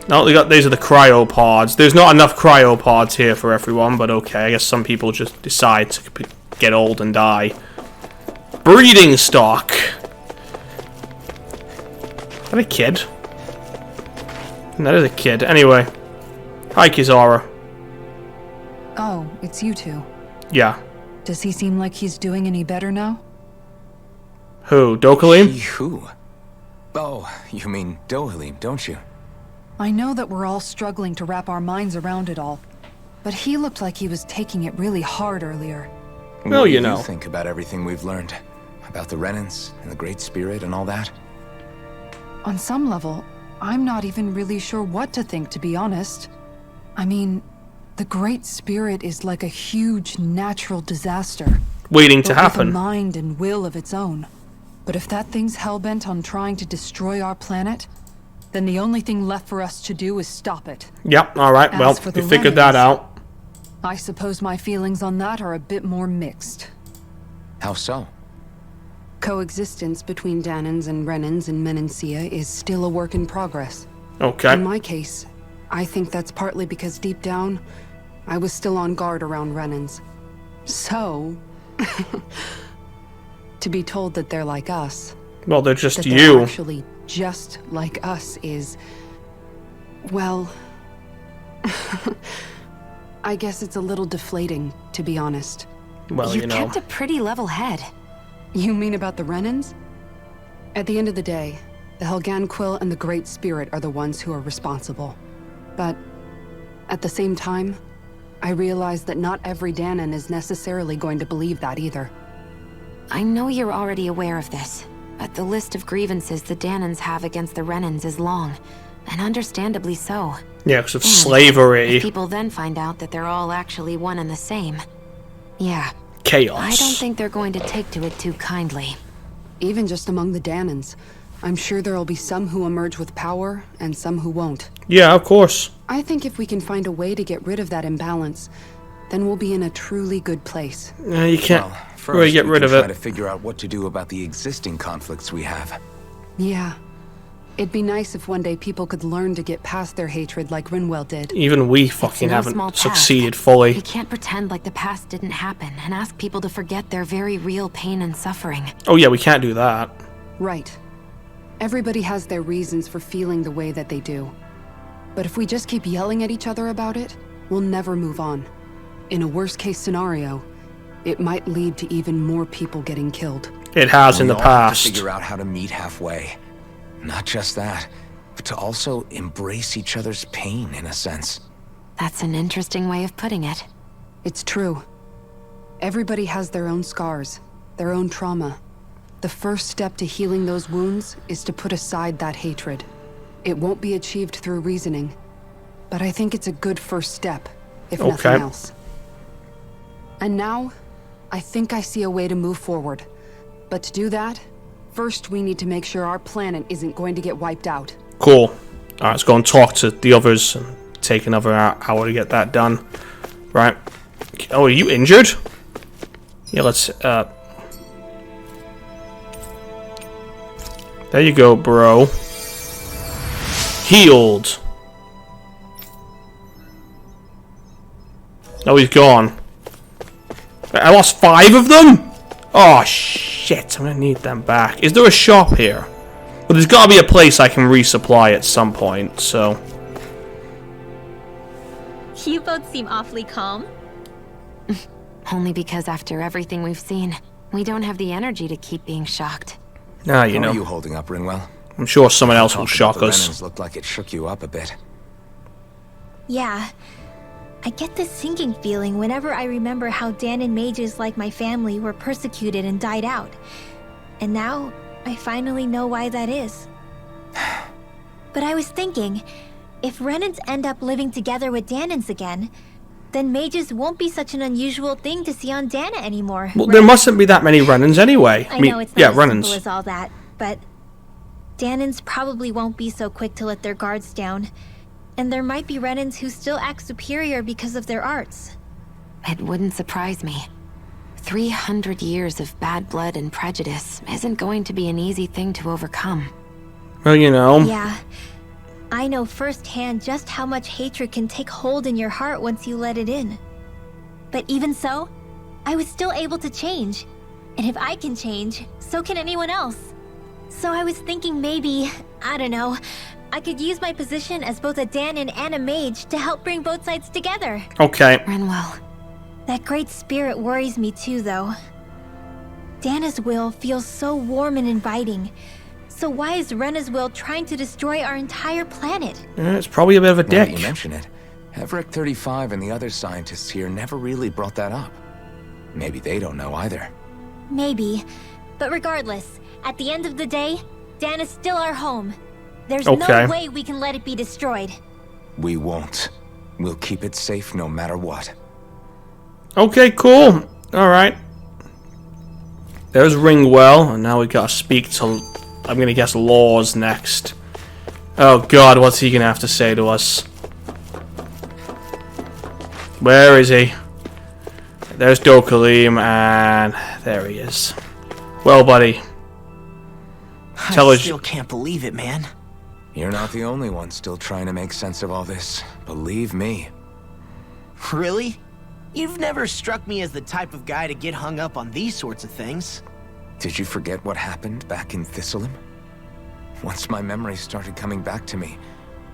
Speaker 1: No, these are the cryopods. There's not enough cryopods here for everyone, but okay. I guess some people just decide to get old and die. Breeding stock. Is that a kid? And that is a kid. Anyway. Hi, Kizaru.
Speaker 6: Oh, it's you two.
Speaker 1: Yeah.
Speaker 6: Does he seem like he's doing any better now?
Speaker 1: Who? Dokalim?
Speaker 4: He who? Oh, you mean Dohalim, don't you?
Speaker 6: I know that we're all struggling to wrap our minds around it all, but he looked like he was taking it really hard earlier.
Speaker 1: Well,
Speaker 4: What
Speaker 1: you
Speaker 4: do
Speaker 1: know.
Speaker 4: you think about everything we've learned? About the Renans and the Great Spirit and all that?
Speaker 6: On some level, I'm not even really sure what to think, to be honest. I mean, the Great Spirit is like a huge natural disaster.
Speaker 1: Waiting to
Speaker 6: but with
Speaker 1: happen.
Speaker 6: a mind and will of its own. But if that thing's hellbent on trying to destroy our planet, then the only thing left for us to do is stop it.
Speaker 1: Yep, alright, well,
Speaker 6: As for
Speaker 1: we
Speaker 6: the
Speaker 1: figured that
Speaker 6: Renans,
Speaker 1: out.
Speaker 6: I suppose my feelings on that are a bit more mixed.
Speaker 4: How so?
Speaker 6: Coexistence between Dahnans and Renans in Menancia is still a work in progress.
Speaker 1: Okay.
Speaker 6: In my case, I think that's partly because deep down, I was still on guard around Renans. So, to be told that they're like us,
Speaker 1: Well, they're just
Speaker 6: that
Speaker 1: you.
Speaker 6: they're actually just like us is, well, I guess it's a little deflating, to be honest.
Speaker 1: Well,
Speaker 7: You
Speaker 1: you know.
Speaker 7: kept a pretty level head.
Speaker 6: You mean about the Renans? At the end of the day, the Helganquil and the Great Spirit are the ones who are responsible. But at the same time, I realize that not every Dahnan is necessarily going to believe that either.
Speaker 7: I know you're already aware of this, but the list of grievances the Dahnans have against the Renans is long, and understandably so.
Speaker 1: Yeah, because of
Speaker 7: And
Speaker 1: slavery.
Speaker 7: if people then find out that they're all actually one and the same. Yeah.
Speaker 1: Chaos.
Speaker 7: I don't think they're going to take to it too kindly.
Speaker 6: Even just among the Dahnans, I'm sure there'll be some who emerge with power and some who won't.
Speaker 1: Yeah, of course.
Speaker 6: I think if we can find a way to get rid of that imbalance, then we'll be in a truly good place.
Speaker 1: You can't
Speaker 4: Well, first,
Speaker 1: really get
Speaker 4: we
Speaker 1: rid
Speaker 4: can
Speaker 1: of
Speaker 4: try
Speaker 1: it.
Speaker 4: to figure out what to do about the existing conflicts we have.
Speaker 6: Yeah. It'd be nice if one day people could learn to get past their hatred like Rinwell did.
Speaker 1: Even we
Speaker 7: It's
Speaker 1: fucking
Speaker 7: no
Speaker 1: haven't
Speaker 7: small task.
Speaker 1: succeeded
Speaker 7: We
Speaker 1: fully.
Speaker 7: can't pretend like the past didn't happen and ask people to forget their very real pain and suffering.
Speaker 1: Oh yeah, we can't do that.
Speaker 6: Right. Everybody has their reasons for feeling the way that they do. But if we just keep yelling at each other about it, we'll never move on. In a worst-case scenario, it might lead to even more people getting killed.
Speaker 1: It has in
Speaker 4: We
Speaker 1: the
Speaker 4: all have to
Speaker 1: past.
Speaker 4: figure out how to meet halfway. Not just that, but to also embrace each other's pain in a sense.
Speaker 7: That's an interesting way of putting it.
Speaker 6: It's true. Everybody has their own scars, their own trauma. The first step to healing those wounds is to put aside that hatred. It won't be achieved through reasoning, but I think it's a good first step, if nothing
Speaker 1: Okay.
Speaker 6: else. And now, I think I see a way to move forward. But to do that, first we need to make sure our planet isn't going to get wiped out.
Speaker 1: Cool. Alright, let's go and talk to the others and take another hour to get that done. Right. Oh, are you injured? Yeah, let's, there you go, bro. Healed. Oh, he's gone. I lost 5 of them? Oh, shit. I'm gonna need them back. Is there a shop here? Well, there's gotta be a place I can resupply at some point, so...
Speaker 10: You both seem awfully calm.
Speaker 7: Only because after everything we've seen, we don't have the energy to keep being shocked.
Speaker 1: Ah, you
Speaker 4: How
Speaker 1: know.
Speaker 4: are you holding up, Rinwell?
Speaker 1: I'm sure someone else will
Speaker 4: Talking
Speaker 1: shock
Speaker 4: about the
Speaker 1: us.
Speaker 4: Renans looked like it shook you up a bit.
Speaker 10: Yeah. I get this sinking feeling whenever I remember how Dahnan mages like my family were persecuted and died out. And now, I finally know why that is. But I was thinking, if Renans end up living together with Dahnans again, then mages won't be such an unusual thing to see on Dahna anymore.
Speaker 1: Well,
Speaker 10: right?
Speaker 1: there mustn't be that many Renans anyway.
Speaker 10: I know it's not
Speaker 1: yeah,
Speaker 10: as simple
Speaker 1: Renans.
Speaker 10: as all that, but Dahnans probably won't be so quick to let their guards down. And there might be Renans who still act superior because of their arts.
Speaker 7: It wouldn't surprise me. 300 years of bad blood and prejudice isn't going to be an easy thing to overcome.
Speaker 1: Well, you know.
Speaker 10: Yeah. I know firsthand just how much hatred can take hold in your heart once you let it in. But even so, I was still able to change. And if I can change, so can anyone else. So I was thinking maybe, I don't know, I could use my position as both a Dahnan and a mage to help bring both sides together.
Speaker 1: Okay.
Speaker 7: Renwell.
Speaker 10: That great spirit worries me too, though. Dana's will feels so warm and inviting. So why is Rena's will trying to destroy our entire planet?
Speaker 1: It's probably a bit of a
Speaker 4: Now that
Speaker 1: dick.
Speaker 4: you mention it, hevreky 35 and the other scientists here never really brought that up. Maybe they don't know either.
Speaker 10: Maybe. But regardless, at the end of the day, Dana's still our home. There's
Speaker 1: Okay.
Speaker 10: no way we can let it be destroyed.
Speaker 4: We won't. We'll keep it safe no matter what.
Speaker 1: Okay, cool. Alright. There's Ringwell, and now we gotta speak to, I'm gonna guess, Laws next. Oh god, what's he gonna have to say to us? Where is he? There's Dokalim, and there he is. Well, buddy. Tell
Speaker 5: I
Speaker 1: us.
Speaker 5: still can't believe it, man.
Speaker 4: You're not the only one still trying to make sense of all this. Believe me.
Speaker 5: Really? You've never struck me as the type of guy to get hung up on these sorts of things.
Speaker 4: Did you forget what happened back in Thistleum? Once my memory started coming back to me,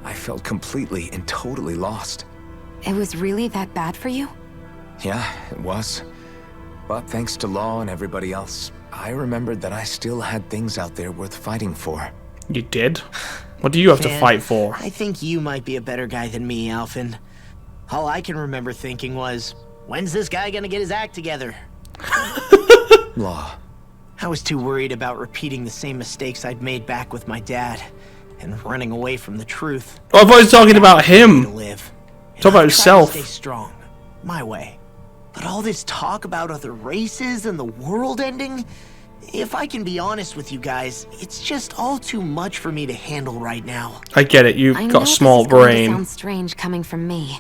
Speaker 4: I felt completely and totally lost.
Speaker 7: It was really that bad for you?
Speaker 4: Yeah, it was. But thanks to Law and everybody else, I remembered that I still had things out there worth fighting for.
Speaker 1: You did? What do you have to
Speaker 5: Man,
Speaker 1: fight for?
Speaker 5: I think you might be a better guy than me, Alphen. All I can remember thinking was, when's this guy gonna get his act together?
Speaker 4: Law.
Speaker 5: I was too worried about repeating the same mistakes I'd made back with my dad and running away from the truth.
Speaker 1: Oh, I thought he was talking about
Speaker 5: To
Speaker 1: him.
Speaker 5: live.
Speaker 1: Talk about
Speaker 5: I've tried
Speaker 1: himself.
Speaker 5: to stay strong, my way. But all this talk about other races and the world ending, if I can be honest with you guys, it's just all too much for me to handle right now.
Speaker 1: I get it, you've
Speaker 7: I know
Speaker 1: got a small
Speaker 7: this is going to
Speaker 1: brain.
Speaker 7: sound strange coming from me,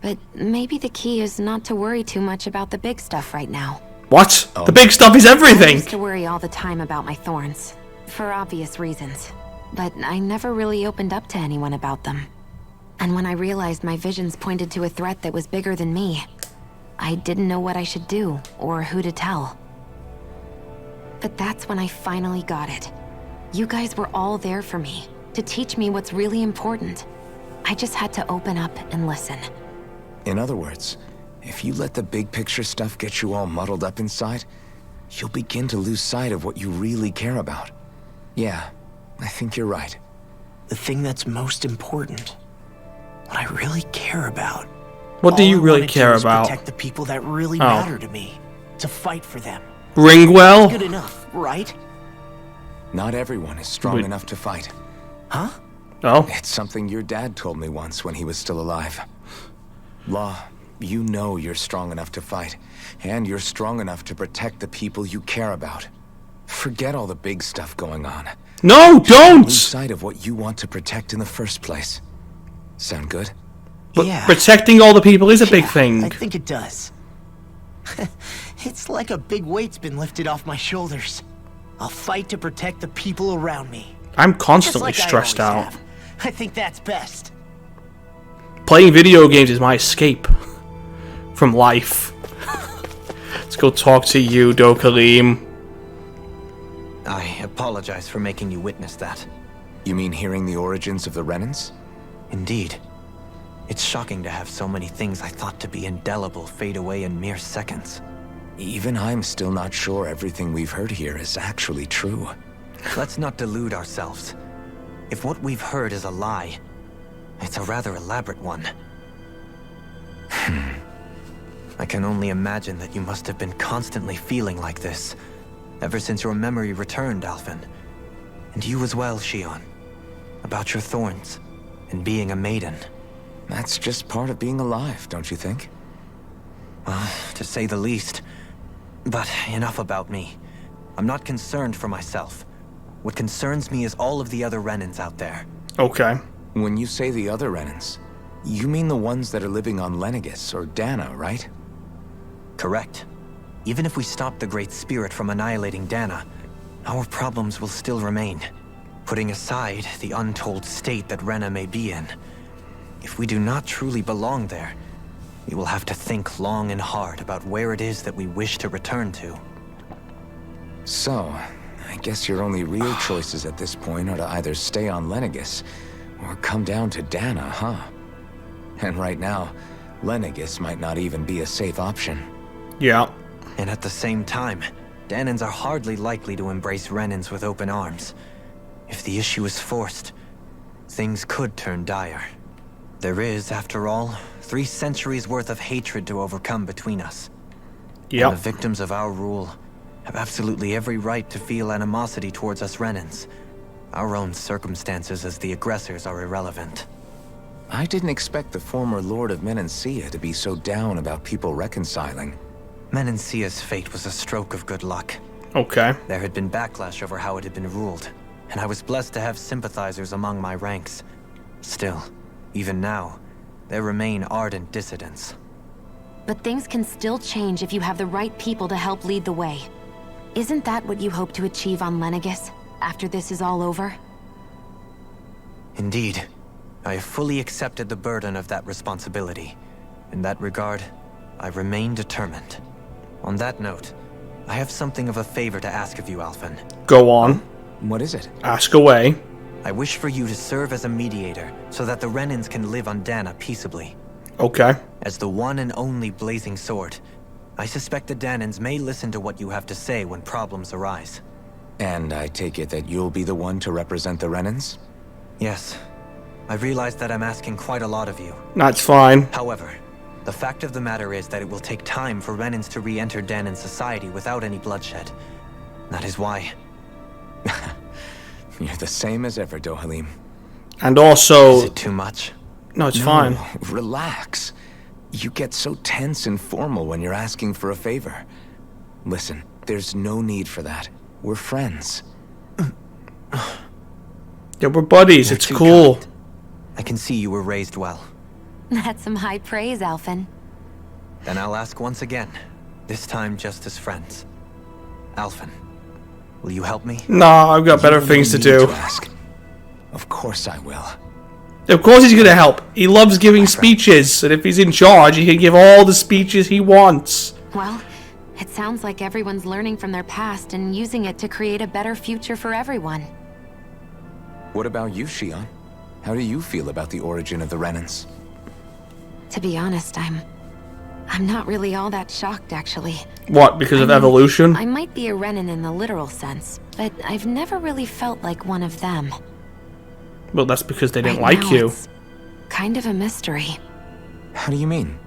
Speaker 7: but maybe the key is not to worry too much about the big stuff right now.
Speaker 1: What? The big stuff is
Speaker 7: I
Speaker 1: everything!
Speaker 7: used to worry all the time about my thorns, for obvious reasons, but I never really opened up to anyone about them. And when I realized my visions pointed to a threat that was bigger than me, I didn't know what I should do, or who to tell. But that's when I finally got it. You guys were all there for me, to teach me what's really important. I just had to open up and listen.
Speaker 4: In other words, if you let the big picture stuff get you all muddled up inside, you'll begin to lose sight of what you really care about. Yeah, I think you're right.
Speaker 5: The thing that's most important, what I really care about.
Speaker 1: What do
Speaker 5: All
Speaker 1: you
Speaker 5: I
Speaker 1: really
Speaker 5: wanna do
Speaker 1: care
Speaker 5: is
Speaker 1: about?
Speaker 5: Protect the people that really
Speaker 1: Oh.
Speaker 5: matter to me. To fight for them.
Speaker 1: Ringwell?
Speaker 5: Good enough, right?
Speaker 4: Not everyone is strong
Speaker 1: Wait.
Speaker 4: enough to fight.
Speaker 5: Huh?
Speaker 1: Oh.
Speaker 4: It's something your dad told me once when he was still alive. Law, you know you're strong enough to fight, and you're strong enough to protect the people you care about. Forget all the big stuff going on.
Speaker 1: No, don't!
Speaker 4: Lose sight of what you want to protect in the first place. Sound good?
Speaker 1: But
Speaker 5: Yeah.
Speaker 1: protecting all the people is a big thing.
Speaker 5: I think it does. It's like a big weight's been lifted off my shoulders. I'll fight to protect the people around me.
Speaker 1: I'm
Speaker 5: Just
Speaker 1: constantly
Speaker 5: like I
Speaker 1: stressed
Speaker 5: always
Speaker 1: out.
Speaker 5: have. I think that's best.
Speaker 1: Playing video games is my escape from life. Let's go talk to you, Dokalim.
Speaker 2: I apologize for making you witness that.
Speaker 4: You mean hearing the origins of the Renans?
Speaker 2: Indeed. It's shocking to have so many things I thought to be indelible fade away in mere seconds.
Speaker 4: Even I'm still not sure everything we've heard here is actually true.
Speaker 2: Let's not delude ourselves. If what we've heard is a lie, it's a rather elaborate one. I can only imagine that you must have been constantly feeling like this, ever since your memory returned, Alphen. And you as well, Shion. About your thorns, and being a maiden.
Speaker 4: That's just part of being alive, don't you think?
Speaker 2: Well, to say the least. But enough about me. I'm not concerned for myself. What concerns me is all of the other Renans out there.
Speaker 1: Okay.
Speaker 4: When you say the other Renans, you mean the ones that are living on Lenegis or Dana, right?
Speaker 2: Correct. Even if we stop the Great Spirit from annihilating Dana, our problems will still remain. Putting aside the untold state that Rena may be in, if we do not truly belong there, we will have to think long and hard about where it is that we wish to return to.
Speaker 4: So, I guess your only real choices at this point are to either stay on Lenegis, Or come down to Dahna, huh? And right now, Lenegis might not even be a safe option.
Speaker 1: Yeah.
Speaker 2: And at the same time, Dahnans are hardly likely to embrace Renans with open arms. If the issue is forced, things could turn dire. There is, after all, 3 centuries worth of hatred to overcome between us.
Speaker 1: Yep.
Speaker 2: And the victims of our rule have absolutely every right to feel animosity towards us Renans. Our own circumstances as the aggressors are irrelevant.
Speaker 4: I didn't expect the former Lord of Menancia to be so down about people reconciling.
Speaker 2: Menancia's fate was a stroke of good luck.
Speaker 1: Okay.
Speaker 2: There had been backlash over how it had been ruled, and I was blessed to have sympathizers among my ranks. Still, even now, there remain ardent dissidents.
Speaker 7: But things can still change if you have the right people to help lead the way. Isn't that what you hope to achieve on Lenegis, after this is all over?
Speaker 2: Indeed. I have fully accepted the burden of that responsibility. In that regard, I remain determined. On that note, I have something of a favor to ask of you, Alphen.
Speaker 1: Go on.
Speaker 4: What is it?
Speaker 1: Ask away.
Speaker 2: I wish for you to serve as a mediator, so that the Renans can live on Dahna peaceably.
Speaker 1: Okay.
Speaker 2: As the one and only blazing sword, I suspect the Dahnans may listen to what you have to say when problems arise.
Speaker 4: And I take it that you'll be the one to represent the Renans?
Speaker 2: Yes. I realize that I'm asking quite a lot of you.
Speaker 1: That's fine.
Speaker 2: However, the fact of the matter is that it will take time for Renans to re-enter Dahnan society without any bloodshed. That is why...
Speaker 4: You're the same as ever, Dohalim.
Speaker 1: And also...
Speaker 2: Is it too much?
Speaker 1: No, it's fine.
Speaker 4: Relax. You get so tense and formal when you're asking for a favor. Listen, there's no need for that. We're friends.
Speaker 1: Yeah, we're buddies.
Speaker 2: You're
Speaker 1: it's
Speaker 2: too
Speaker 1: cool.
Speaker 2: kind. I can see you were raised well.
Speaker 7: That's some high praise, Alphen.
Speaker 2: Then I'll ask once again. This time just as friends. Alphen, will you help me?
Speaker 1: Nah, I've got better things to do.
Speaker 4: Ask. Of course I will.
Speaker 1: Of course he's gonna help. He loves giving speeches, and if he's in charge, he can give all the speeches he wants.
Speaker 7: Well, it sounds like everyone's learning from their past and using it to create a better future for everyone.
Speaker 4: What about you, Shion? How do you feel about the origin of the Renans?
Speaker 7: To be honest, I'm not really all that shocked, actually.
Speaker 1: What, because of evolution?
Speaker 7: I might be a Renan in the literal sense, but I've never really felt like one of them.
Speaker 1: Well, that's because they didn't
Speaker 7: Right
Speaker 1: like
Speaker 7: now,
Speaker 1: you.
Speaker 7: it's kind of a mystery.
Speaker 4: How do you mean?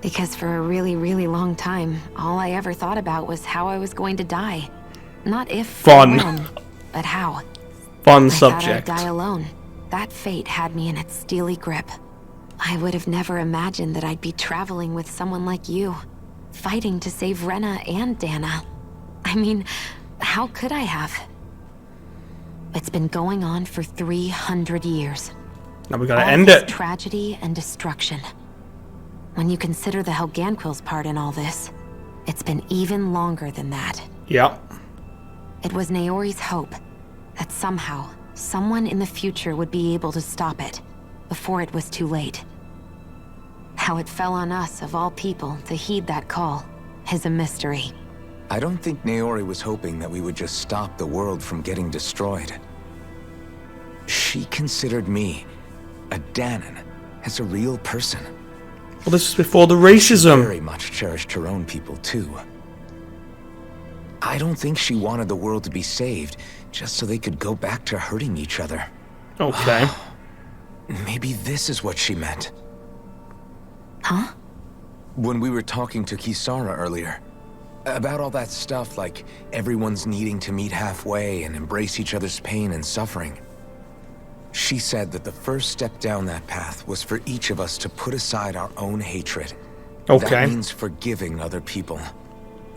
Speaker 7: Because for a really, really long time, all I ever thought about was how I was going to die. Not if or
Speaker 1: Fun.
Speaker 7: when, but how.
Speaker 1: Fun
Speaker 7: I
Speaker 1: subject.
Speaker 7: thought I'd die alone. That fate had me in its steely grip. I would have never imagined that I'd be traveling with someone like you, fighting to save Rena and Dahna. I mean, how could I have? It's been going on for 300 years.
Speaker 1: Now we gotta
Speaker 7: All
Speaker 1: end
Speaker 7: this
Speaker 1: it.
Speaker 7: tragedy and destruction. When you consider the Helganquil's part in all this, it's been even longer than that.
Speaker 1: Yep.
Speaker 7: It was Naori's hope that somehow, someone in the future would be able to stop it, before it was too late. How it fell on us, of all people, to heed that call, is a mystery.
Speaker 4: I don't think Naori was hoping that we would just stop the world from getting destroyed. She considered me, a Dahnan, as a real person.
Speaker 1: Well, this is before the
Speaker 4: She
Speaker 1: racism.
Speaker 4: very much cherished her own people, too. I don't think she wanted the world to be saved, just so they could go back to hurting each other.
Speaker 1: Okay.
Speaker 4: Maybe this is what she meant.
Speaker 7: Huh?
Speaker 4: When we were talking to Kisara earlier, about all that stuff like everyone's needing to meet halfway and embrace each other's pain and suffering. She said that the first step down that path was for each of us to put aside our own hatred.
Speaker 1: Okay.
Speaker 4: That means forgiving other people,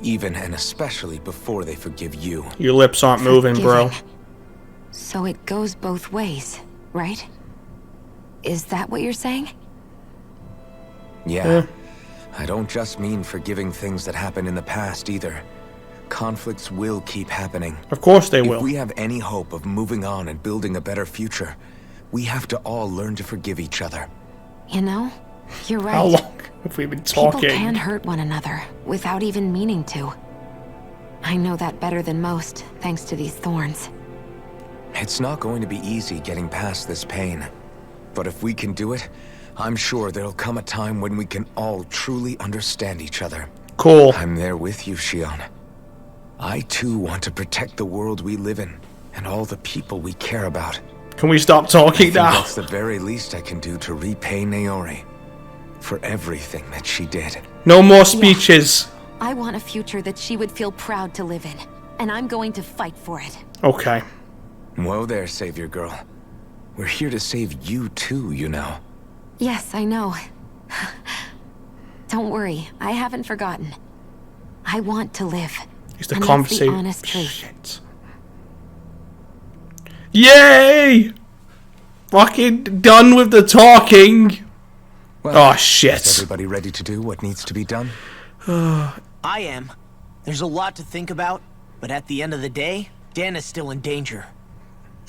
Speaker 4: even and especially before they forgive you.
Speaker 1: Your lips aren't moving, bro.
Speaker 7: Forgiving. So it goes both ways, right? Is that what you're saying?
Speaker 4: Yeah. I don't just mean forgiving things that happened in the past either. Conflicts will keep happening.
Speaker 1: Of course they will.
Speaker 4: If we have any hope of moving on and building a better future, we have to all learn to forgive each other.
Speaker 7: You know, you're right.
Speaker 1: How long have we been talking?
Speaker 7: People can hurt one another without even meaning to. I know that better than most, thanks to these thorns.
Speaker 4: It's not going to be easy getting past this pain. But if we can do it, I'm sure there'll come a time when we can all truly understand each other.
Speaker 1: Cool.
Speaker 4: I'm there with you, Shion. I too want to protect the world we live in, and all the people we care about.
Speaker 1: Can we stop talking now?
Speaker 4: That's the very least I can do to repay Naori for everything that she did.
Speaker 1: No more speeches.
Speaker 7: Yeah. I want a future that she would feel proud to live in, and I'm going to fight for it.
Speaker 1: Okay.
Speaker 4: Whoa there, Savior Girl. We're here to save you too, you know.
Speaker 7: Yes, I know. Don't worry, I haven't forgotten. I want to live.
Speaker 1: It's the
Speaker 7: and that's the honest truth.
Speaker 1: Shit. Yay! Fucking done with the talking.
Speaker 4: Well,
Speaker 1: oh shit.
Speaker 4: Is everybody ready to do what needs to be done?
Speaker 5: I am. There's a lot to think about, but at the end of the day, Dana's still in danger.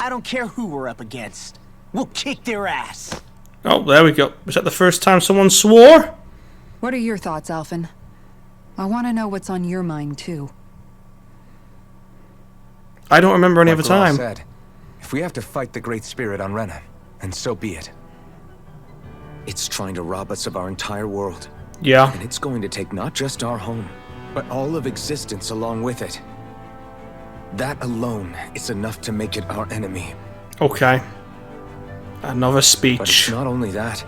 Speaker 5: I don't care who we're up against. We'll kick their ass.
Speaker 1: Oh, there we go. Was that the first time someone swore?
Speaker 6: What are your thoughts, Alphen? I want to know what's on your mind, too.
Speaker 1: I don't remember any other time.
Speaker 4: Said, if we have to fight the Great Spirit on Rena, and so be it. It's trying to rob us of our entire world.
Speaker 1: Yeah.
Speaker 4: And it's going to take not just our home, but all of existence along with it. That alone is enough to make it our enemy.
Speaker 1: Okay. Another speech.
Speaker 4: But it's not only that.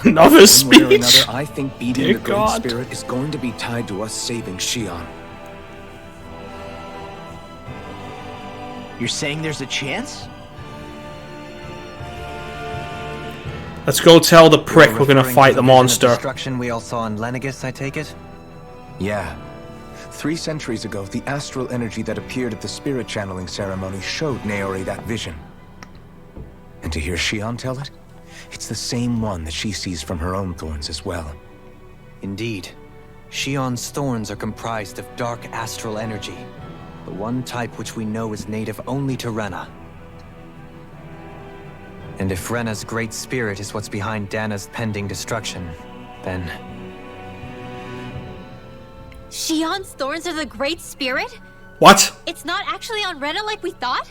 Speaker 1: Another speech?
Speaker 4: One way or another, I think beating
Speaker 1: Dear
Speaker 4: the Great
Speaker 1: God.
Speaker 4: Spirit is going to be tied to us saving Shion.
Speaker 5: You're saying there's a chance?
Speaker 1: Let's go tell the prick we're gonna fight the monster.
Speaker 2: Destruction we all saw in Lenegus, I take it?
Speaker 4: Yeah. 3 centuries ago, the astral energy that appeared at the spirit channeling ceremony showed Naori that vision. And to hear Shion tell it, it's the same one that she sees from her own thorns as well.
Speaker 2: Indeed. Shion's thorns are comprised of dark astral energy, the one type which we know is native only to Rena. And if Rena's great spirit is what's behind Dana's pending destruction, then...
Speaker 10: Shion's thorns are the Great Spirit?
Speaker 1: What?
Speaker 10: It's not actually on Rena like we thought?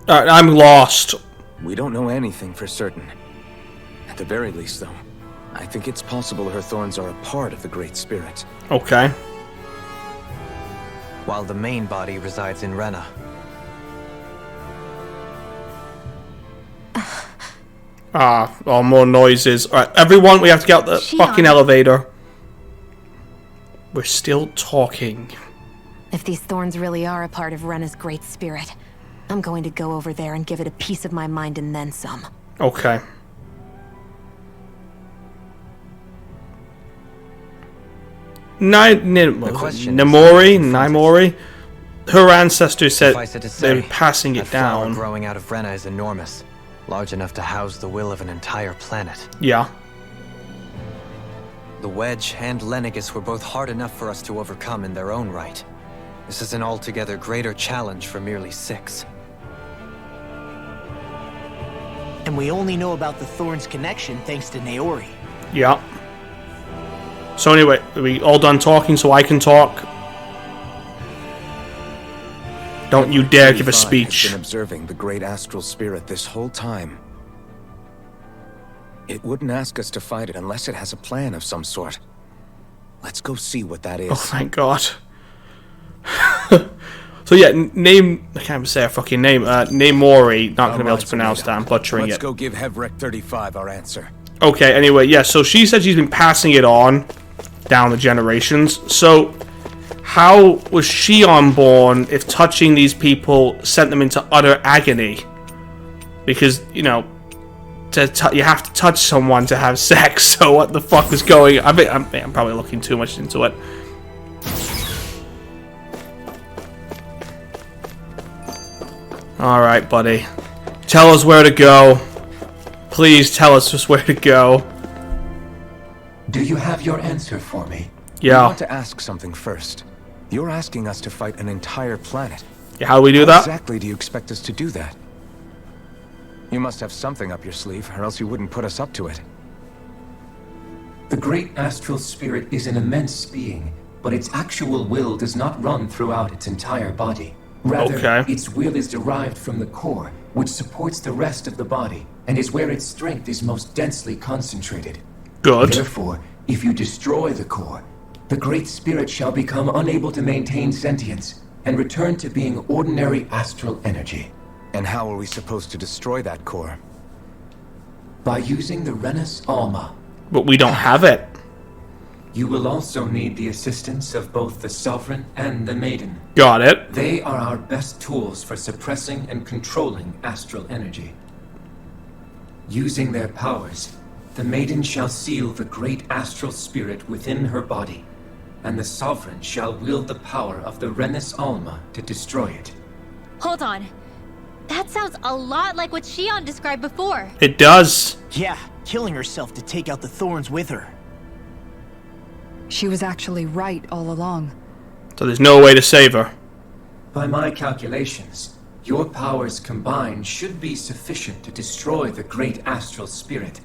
Speaker 1: I'm lost.
Speaker 4: We don't know anything for certain. At the very least, though, I think it's possible her thorns are a part of the Great Spirit.
Speaker 1: Okay.
Speaker 2: While the main body resides in Rena.
Speaker 1: Oh, more noises. Alright, everyone, we have to get out the fucking elevator. We're still talking.
Speaker 7: If these thorns really are a part of Rena's great spirit, I'm going to go over there and give it a piece of my mind and then some.
Speaker 1: Okay. Naimori? Her ancestors said they were passing it down.
Speaker 2: The flower growing out of Rena is enormous. Large enough to house the will of an entire planet.
Speaker 1: Yeah.
Speaker 2: The Wedge and Lenegus were both hard enough for us to overcome in their own right. This is an altogether greater challenge for merely 6.
Speaker 5: And we only know about the Thorns connection thanks to Naori.
Speaker 1: Yeah. So anyway, are we all done talking so I can talk? Don't you dare give a speech.
Speaker 4: Has been observing the great astral spirit this whole time. It wouldn't ask us to fight it unless it has a plan of some sort. Let's go see what that is.
Speaker 1: Oh, thank God. So yeah, I can't even say a fucking name. Naimori, not going to be able to pronounce that, I'm butchering it.
Speaker 4: Let's go give hevreky 35 our answer.
Speaker 1: Okay, anyway, yeah, so she said she's been passing it on down the generations. So, how was Shion born if touching these people sent them into utter agony? Because, you know, you have to touch someone to have sex, so what the fuck was going on? I'm probably looking too much into it. Alright, buddy. Tell us where to go. Please tell us just where to go.
Speaker 8: Do you have your answer for me?
Speaker 1: Yeah.
Speaker 4: I want to ask something first. You're asking us to fight an entire planet.
Speaker 1: Yeah, how do we do that?
Speaker 4: How exactly do you expect us to do that? You must have something up your sleeve, or else you wouldn't put us up to it.
Speaker 8: The great astral spirit is an immense being, but its actual will does not run throughout its entire body. Rather, its will is derived from the core, which supports the rest of the body, and is where its strength is most densely concentrated.
Speaker 1: Good.
Speaker 8: Therefore, if you destroy the core, the Great Spirit shall become unable to maintain sentience and return to being ordinary astral energy.
Speaker 4: And how are we supposed to destroy that core?
Speaker 8: By using the Rena's Alma.
Speaker 1: But we don't have it.
Speaker 8: You will also need the assistance of both the Sovereign and the Maiden.
Speaker 1: Got it.
Speaker 8: They are our best tools for suppressing and controlling astral energy. Using their powers, the Maiden shall seal the great astral spirit within her body, and the Sovereign shall wield the power of the Rena's Alma to destroy it.
Speaker 10: Hold on. That sounds a lot like what Shion described before.
Speaker 1: It does.
Speaker 5: Yeah, killing herself to take out the thorns with her.
Speaker 6: She was actually right all along.
Speaker 1: So there's no way to save her.
Speaker 8: By my calculations, your powers combined should be sufficient to destroy the great astral spirit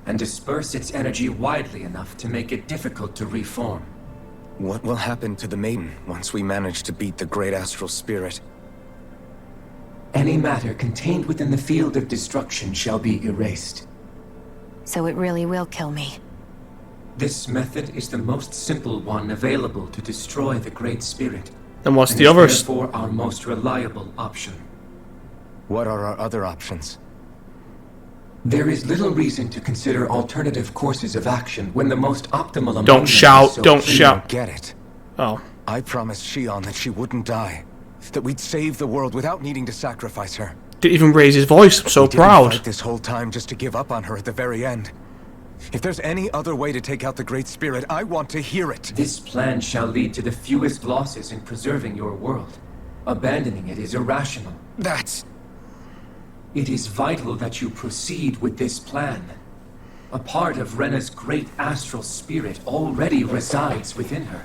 Speaker 8: and disperse its energy widely enough to make it difficult to reform.
Speaker 4: What will happen to the Maiden once we manage to beat the great astral spirit?
Speaker 8: Any matter contained within the field of destruction shall be erased.
Speaker 7: So it really will kill me.
Speaker 8: This method is the most simple one available to destroy the Great Spirit.
Speaker 1: And what's
Speaker 8: and
Speaker 1: the
Speaker 8: is
Speaker 1: others?
Speaker 8: therefore our most reliable option.
Speaker 4: What are our other options?
Speaker 8: There is little reason to consider alternative courses of action when the most optimal among
Speaker 1: Don't
Speaker 8: them
Speaker 1: shout,
Speaker 8: is so
Speaker 1: don't
Speaker 8: clear.
Speaker 1: shout.
Speaker 4: Get it.
Speaker 1: Oh.
Speaker 4: I promised Shion that she wouldn't die. That we'd save the world without needing to sacrifice her.
Speaker 1: Didn't even raise his voice. I'm so
Speaker 4: We didn't
Speaker 1: proud.
Speaker 4: fight this whole time just to give up on her at the very end. If there's any other way to take out the Great Spirit, I want to hear it.
Speaker 8: This plan shall lead to the fewest losses in preserving your world. Abandoning it is irrational.
Speaker 4: That's...
Speaker 8: It is vital that you proceed with this plan. A part of Rena's great astral spirit already resides within her.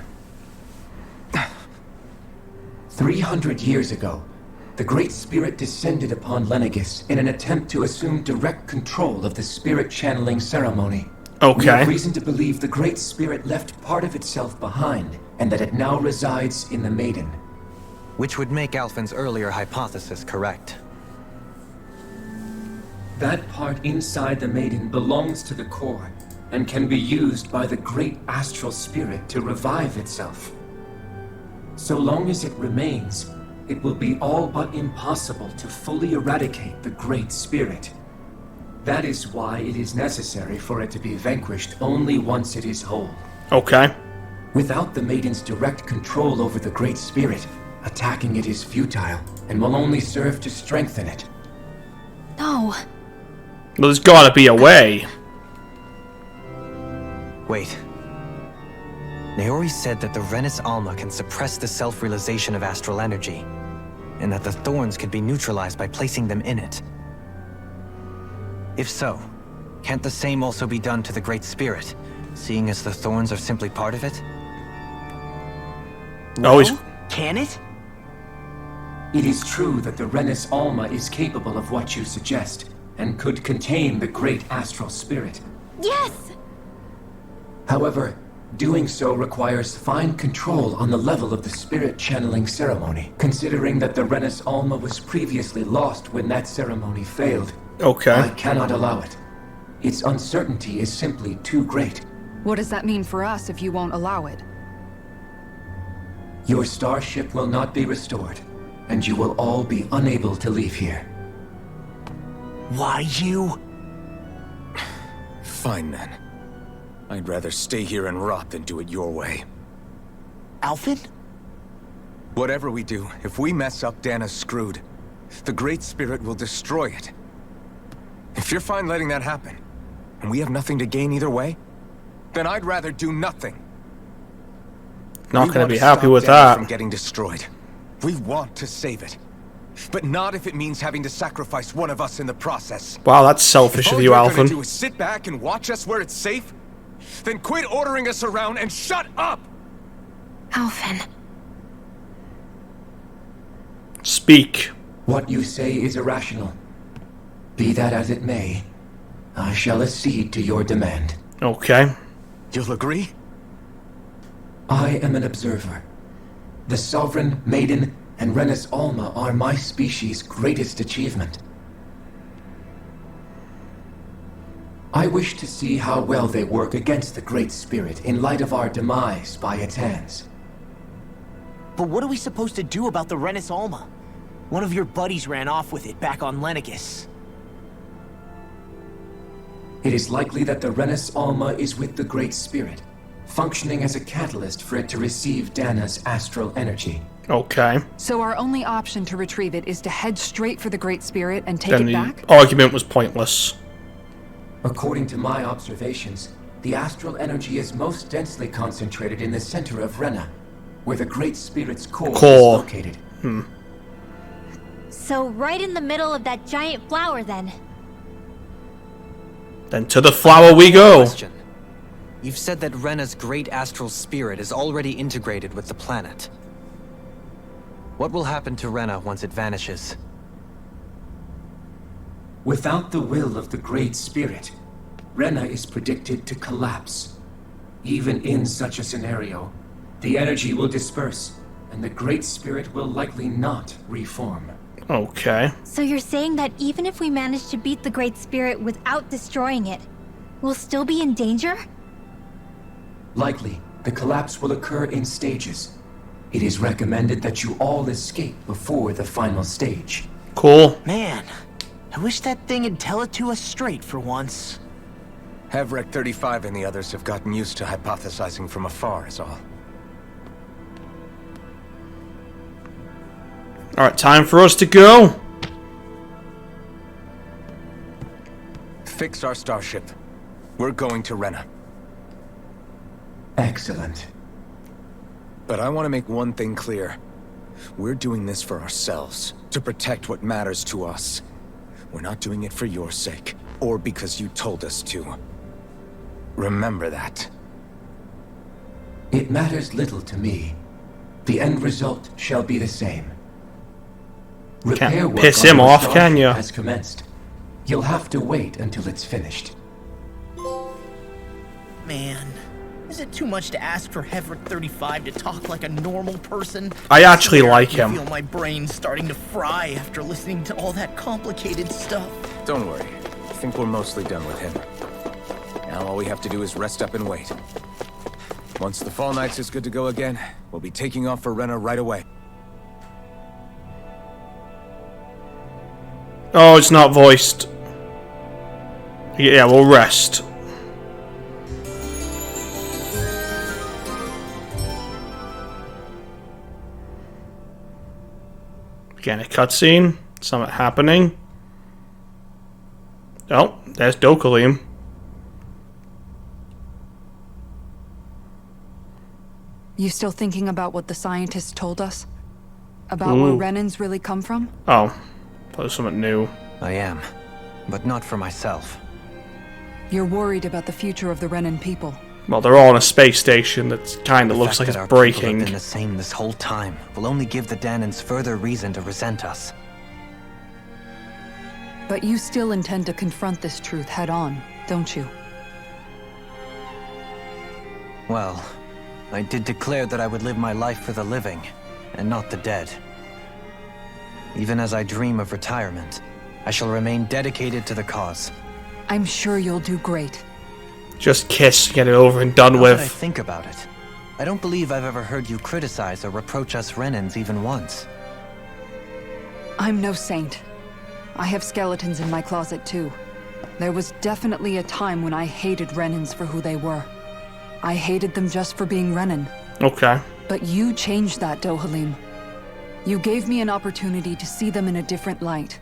Speaker 8: 300 years ago, the Great Spirit descended upon Lenegis in an attempt to assume direct control of the spirit channeling ceremony. We have
Speaker 1: Okay.
Speaker 8: reason to believe the Great Spirit left part of itself behind, and that it now resides in the Maiden.
Speaker 2: Which would make Alphen's earlier hypothesis correct.
Speaker 8: That part inside the Maiden belongs to the core, and can be used by the great astral spirit to revive itself. So long as it remains, it will be all but impossible to fully eradicate the Great Spirit. That is why it is necessary for it to be vanquished only once it is whole.
Speaker 1: Okay.
Speaker 8: Without the Maiden's direct control over the Great Spirit, attacking it is futile and will only serve to strengthen it.
Speaker 10: No.
Speaker 1: Well, there's gotta be a way.
Speaker 2: Wait. Naori said that the Rena's Alma can suppress the self-realization of astral energy, and that the thorns can be neutralized by placing them in it. If so, can't the same also be done to the Great Spirit, seeing as the thorns are simply part of it?
Speaker 1: Always.
Speaker 5: Can it?
Speaker 8: It is true that the Rena's Alma is capable of what you suggest, and could contain the great astral spirit.
Speaker 10: Yes!
Speaker 8: However, doing so requires fine control on the level of the spirit channeling ceremony, considering that the Rena's Alma was previously lost when that ceremony failed.
Speaker 1: Okay.
Speaker 8: I cannot allow it. Its uncertainty is simply too great.
Speaker 6: What does that mean for us if you won't allow it?
Speaker 8: Your starship will not be restored, and you will all be unable to leave here.
Speaker 5: Why you?
Speaker 4: Fine then. I'd rather stay here and rot than do it your way.
Speaker 5: Alphen?
Speaker 4: Whatever we do, if we mess up, Dana's screwed. The Great Spirit will destroy it. If you're fine letting that happen, and we have nothing to gain either way, then I'd rather do nothing.
Speaker 1: Not
Speaker 4: We
Speaker 1: gonna
Speaker 4: want
Speaker 1: be
Speaker 4: to
Speaker 1: happy
Speaker 4: stop
Speaker 1: with
Speaker 4: Dana
Speaker 1: that.
Speaker 4: from getting destroyed. We want to save it. But not if it means having to sacrifice one of us in the process.
Speaker 1: Wow, that's selfish
Speaker 4: If
Speaker 1: of
Speaker 4: all
Speaker 1: you,
Speaker 4: you're gonna do
Speaker 1: Alphen.
Speaker 4: is sit back and watch us where it's safe, then quit ordering us around and shut up!
Speaker 7: Alphen.
Speaker 1: Speak.
Speaker 8: What you say is irrational. Be that as it may, I shall accede to your demand.
Speaker 1: Okay.
Speaker 4: You'll agree?
Speaker 8: I am an observer. The Sovereign, Maiden, and Rena's Alma are my species' greatest achievement. I wish to see how well they work against the Great Spirit in light of our demise by its hands.
Speaker 5: But what are we supposed to do about the Renus Alma? One of your buddies ran off with it back on Lenegus.
Speaker 8: It is likely that the Renus Alma is with the Great Spirit, functioning as a catalyst for it to receive Dahna's astral energy.
Speaker 1: Okay.
Speaker 6: So our only option to retrieve it is to head straight for the Great Spirit and take it back?
Speaker 1: The argument was pointless.
Speaker 8: According to my observations, the astral energy is most densely concentrated in the center of Rena, where the Great Spirit's core is located.
Speaker 10: So right in the middle of that giant flower, then.
Speaker 1: Then to the flower we go.
Speaker 2: Question. You've said that Rena's great astral spirit is already integrated with the planet. What will happen to Rena once it vanishes?
Speaker 8: Without the will of the Great Spirit, Rena is predicted to collapse. Even in such a scenario, the energy will disperse, and the Great Spirit will likely not reform.
Speaker 1: Okay.
Speaker 10: So you're saying that even if we manage to beat the Great Spirit without destroying it, we'll still be in danger?
Speaker 8: Likely, the collapse will occur in stages. It is recommended that you all escape before the final stage.
Speaker 1: Cool.
Speaker 5: Man, I wish that thing would tell it to us straight for once.
Speaker 4: Hevreky 35 and the others have gotten used to hypothesizing from afar is all.
Speaker 1: Alright, time for us to go.
Speaker 4: Fix our starship. We're going to Rena.
Speaker 8: Excellent.
Speaker 4: But I want to make one thing clear. We're doing this for ourselves, to protect what matters to us. We're not doing it for your sake, or because you told us to. Remember that.
Speaker 8: It matters little to me. The end result shall be the same. Repair
Speaker 1: Can't
Speaker 8: work
Speaker 1: piss
Speaker 8: on
Speaker 1: him
Speaker 8: your
Speaker 1: off,
Speaker 8: starship
Speaker 1: can you?
Speaker 8: has commenced. You'll have to wait until it's finished.
Speaker 5: Man, is it too much to ask for Hevreky 35 to talk like a normal person?
Speaker 1: I actually like
Speaker 5: I
Speaker 1: him.
Speaker 5: feel my brain starting to fry after listening to all that complicated stuff.
Speaker 4: Don't worry. I think we're mostly done with him. Now all we have to do is rest up and wait. Once the Fall Knights is good to go again, we'll be taking off for Rena right away.
Speaker 1: Oh, it's not voiced. Yeah, we'll rest. Again, a cutscene. Something happening. Oh, there's Dokulim.
Speaker 6: You still thinking about what the scientists told us? About where Renans really come from?
Speaker 1: Oh, that was something new.
Speaker 2: I am, but not for myself.
Speaker 6: You're worried about the future of the Renan people.
Speaker 1: Well, they're all on a space station that kind of looks like
Speaker 2: fact
Speaker 1: it's
Speaker 2: that our people
Speaker 1: breaking.
Speaker 2: have been the same this whole time will only give the Dahnans further reason to resent us.
Speaker 6: But you still intend to confront this truth head on, don't you?
Speaker 2: Well, I did declare that I would live my life for the living, and not the dead. Even as I dream of retirement, I shall remain dedicated to the cause.
Speaker 6: I'm sure you'll do great.
Speaker 1: Just kiss, get it over and done
Speaker 2: Now
Speaker 1: with.
Speaker 2: that I think about it, I don't believe I've ever heard you criticize or reproach us Renans even once.
Speaker 6: I'm no saint. I have skeletons in my closet too. There was definitely a time when I hated Renans for who they were. I hated them just for being Renan.
Speaker 1: Okay.
Speaker 6: But you changed that, Dohalim. You gave me an opportunity to see them in a different light.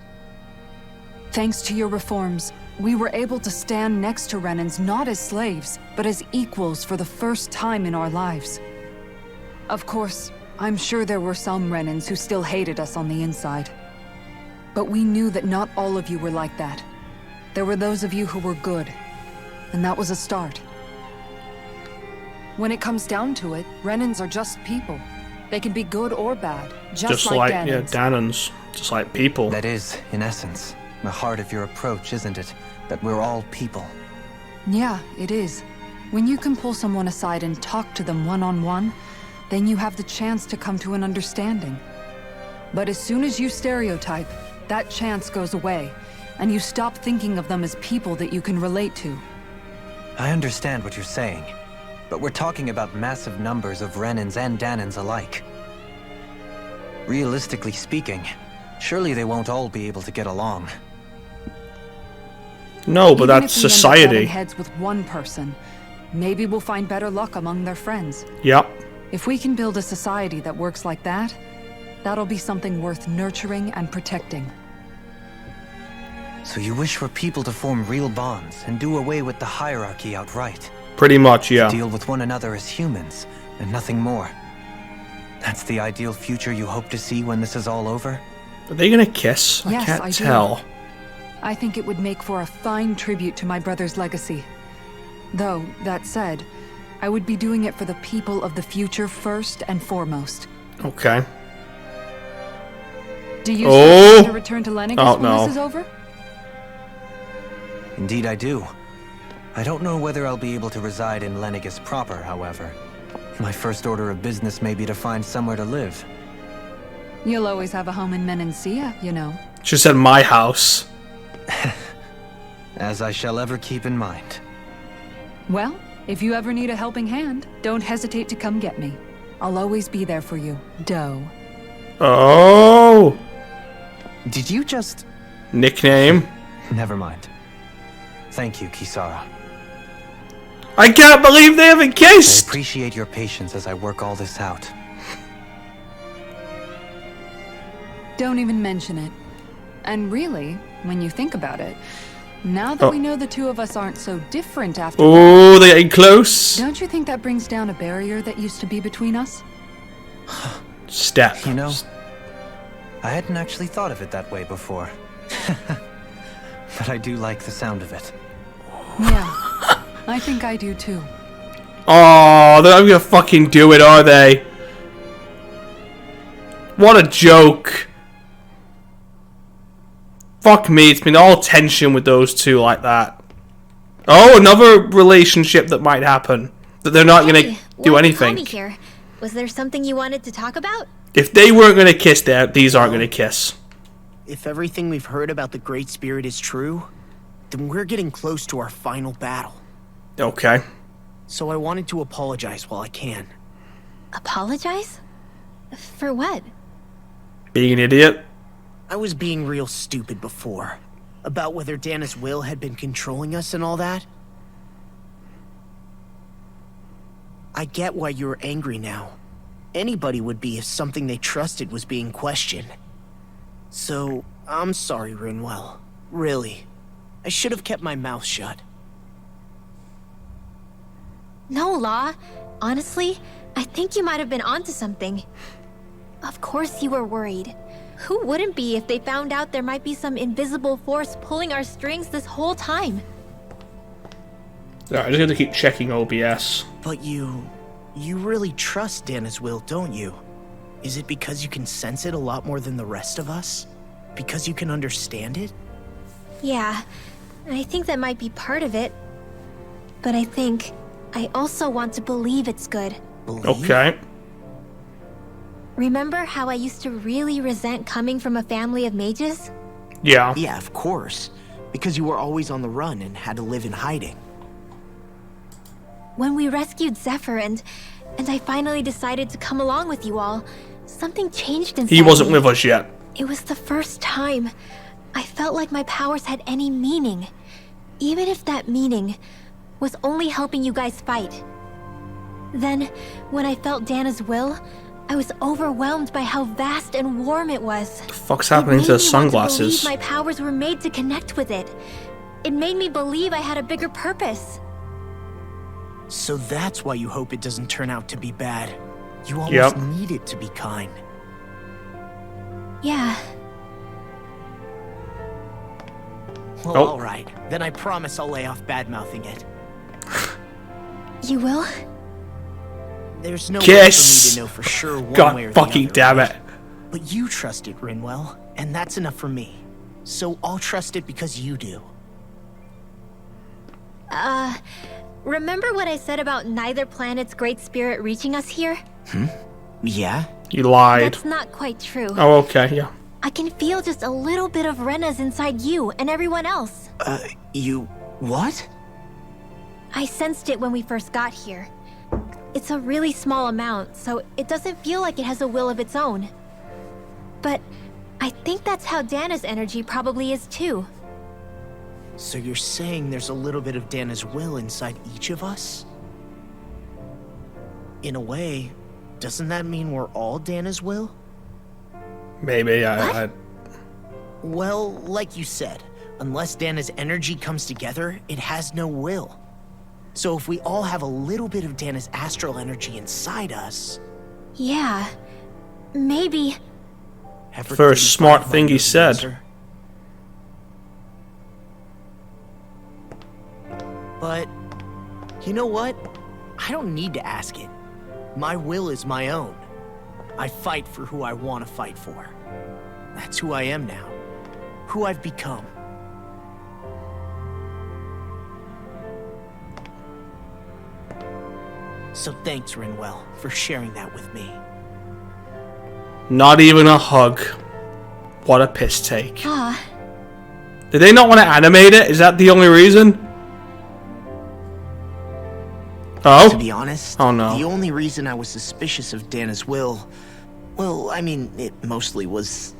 Speaker 6: Thanks to your reforms, we were able to stand next to Renans not as slaves, but as equals for the first time in our lives. Of course, I'm sure there were some Renans who still hated us on the inside. But we knew that not all of you were like that. There were those of you who were good, and that was a start. When it comes down to it, Renans are just people. They can be good or bad, just like Dahnans.
Speaker 1: Yeah, Dahnans. Just like people.
Speaker 2: That is, in essence, the heart of your approach, isn't it? That we're all people.
Speaker 6: Yeah, it is. When you can pull someone aside and talk to them one-on-one, then you have the chance to come to an understanding. But as soon as you stereotype, that chance goes away, and you stop thinking of them as people that you can relate to.
Speaker 2: I understand what you're saying, but we're talking about massive numbers of Renans and Dahnans alike. Realistically speaking, surely they won't all be able to get along.
Speaker 1: No, but that's
Speaker 6: Even if we end up
Speaker 1: society.
Speaker 6: butting heads with one person, maybe we'll find better luck among their friends.
Speaker 1: Yep.
Speaker 6: If we can build a society that works like that, that'll be something worth nurturing and protecting.
Speaker 2: So you wish for people to form real bonds and do away with the hierarchy outright.
Speaker 1: Pretty much, yeah.
Speaker 2: Deal with one another as humans, and nothing more. That's the ideal future you hope to see when this is all over?
Speaker 1: Are they gonna kiss?
Speaker 6: Yes,
Speaker 1: I can't
Speaker 6: I do.
Speaker 1: tell.
Speaker 6: I think it would make for a fine tribute to my brother's legacy. Though, that said, I would be doing it for the people of the future first and foremost.
Speaker 1: Okay.
Speaker 6: Do you
Speaker 1: Oh!
Speaker 6: want to return to Lennox
Speaker 1: Oh,
Speaker 6: when
Speaker 1: no.
Speaker 6: this is over?
Speaker 2: Indeed I do. I don't know whether I'll be able to reside in Lenegus proper, however. My first order of business may be to find somewhere to live.
Speaker 6: You'll always have a home in Menancia, you know.
Speaker 1: She said my house.
Speaker 2: As I shall ever keep in mind.
Speaker 6: Well, if you ever need a helping hand, don't hesitate to come get me. I'll always be there for you, Doe.
Speaker 1: Oh!
Speaker 2: Did you just...
Speaker 1: Nickname.
Speaker 2: Never mind. Thank you, Kisara.
Speaker 1: I can't believe they haven't
Speaker 2: I
Speaker 1: kissed!
Speaker 2: appreciate your patience as I work all this out.
Speaker 6: Don't even mention it. And really, when you think about it, now that we know the two of us aren't so different after all,
Speaker 1: Oh, they're getting close.
Speaker 6: don't you think that brings down a barrier that used to be between us?
Speaker 1: Step.
Speaker 2: You know, I hadn't actually thought of it that way before. But I do like the sound of it.
Speaker 6: Yeah, I think I do too.
Speaker 1: Oh, they're not gonna fucking do it, are they? What a joke. Fuck me, it's been all tension with those two like that. Oh, another relationship that might happen. That they're not gonna do
Speaker 10: why'd you
Speaker 1: anything.
Speaker 10: call me here? Was there something you wanted to talk about?
Speaker 1: If they weren't gonna kiss, these aren't gonna kiss.
Speaker 5: If everything we've heard about the Great Spirit is true, then we're getting close to our final battle.
Speaker 1: Okay.
Speaker 5: So I wanted to apologize while I can.
Speaker 10: Apologize? For what?
Speaker 1: Being an idiot.
Speaker 5: I was being real stupid before. About whether Dana's will had been controlling us and all that. I get why you're angry now. Anybody would be if something they trusted was being questioned. So, I'm sorry, Rinwell. Really. I should have kept my mouth shut.
Speaker 10: No, Law. Honestly, I think you might have been onto something. Of course you were worried. Who wouldn't be if they found out there might be some invisible force pulling our strings this whole time?
Speaker 1: Alright, I'm just gonna keep checking OBS.
Speaker 5: But you really trust Dana's will, don't you? Is it because you can sense it a lot more than the rest of us? Because you can understand it?
Speaker 10: Yeah, I think that might be part of it. But I also want to believe it's good.
Speaker 5: Believe?
Speaker 1: Okay.
Speaker 10: Remember how I used to really resent coming from a family of mages?
Speaker 1: Yeah.
Speaker 5: Yeah, of course. Because you were always on the run and had to live in hiding.
Speaker 10: When we rescued Zephyr and I finally decided to come along with you all, something changed inside
Speaker 1: He wasn't
Speaker 10: me.
Speaker 1: with us yet.
Speaker 10: It was the first time I felt like my powers had any meaning. Even if that meaning was only helping you guys fight. Then, when I felt Dana's will, I was overwhelmed by how vast and warm it was.
Speaker 1: The fuck's happening to the sunglasses?
Speaker 10: My powers were made to connect with it. It made me believe I had a bigger purpose.
Speaker 5: So that's why you hope it doesn't turn out to be bad. You almost need it to be kind.
Speaker 10: Yeah.
Speaker 5: Well,
Speaker 1: Oh.
Speaker 5: alright. Then I promise I'll lay off bad-mouthing it.
Speaker 10: You will?
Speaker 5: There's no way
Speaker 1: Kiss!
Speaker 5: for me to know for sure one
Speaker 1: God
Speaker 5: way or the
Speaker 1: fucking
Speaker 5: other,
Speaker 1: damn
Speaker 5: right?
Speaker 1: it.
Speaker 5: But you trust it, Rinwell, and that's enough for me. So I'll trust it because you do.
Speaker 10: Remember what I said about neither planet's great spirit reaching us here?
Speaker 5: Yeah?
Speaker 1: You lied.
Speaker 10: That's not quite true.
Speaker 1: Oh, okay, yeah.
Speaker 10: I can feel just a little bit of Rena's inside you and everyone else.
Speaker 5: You... what?
Speaker 10: I sensed it when we first got here. It's a really small amount, so it doesn't feel like it has a will of its own. But I think that's how Dana's energy probably is too.
Speaker 5: So you're saying there's a little bit of Dana's will inside each of us? In a way, doesn't that mean we're all Dana's will?
Speaker 1: Maybe,
Speaker 5: Well, like you said, unless Dana's energy comes together, it has no will. So if we all have a little bit of Dana's astral energy inside us...
Speaker 10: Yeah, maybe...
Speaker 1: First smart thing he said.
Speaker 5: But, you know what? I don't need to ask it. My will is my own. I fight for who I want to fight for. That's who I am now. Who I've become. So thanks, Rinwell, for sharing that with me.
Speaker 1: Not even a hug. What a piss take.
Speaker 10: Ah.
Speaker 1: Did they not want to animate it? Is that the only reason? Oh?
Speaker 5: To be honest,
Speaker 1: oh no.
Speaker 5: The only reason I was suspicious of Dana's will... Well, I mean, it mostly was...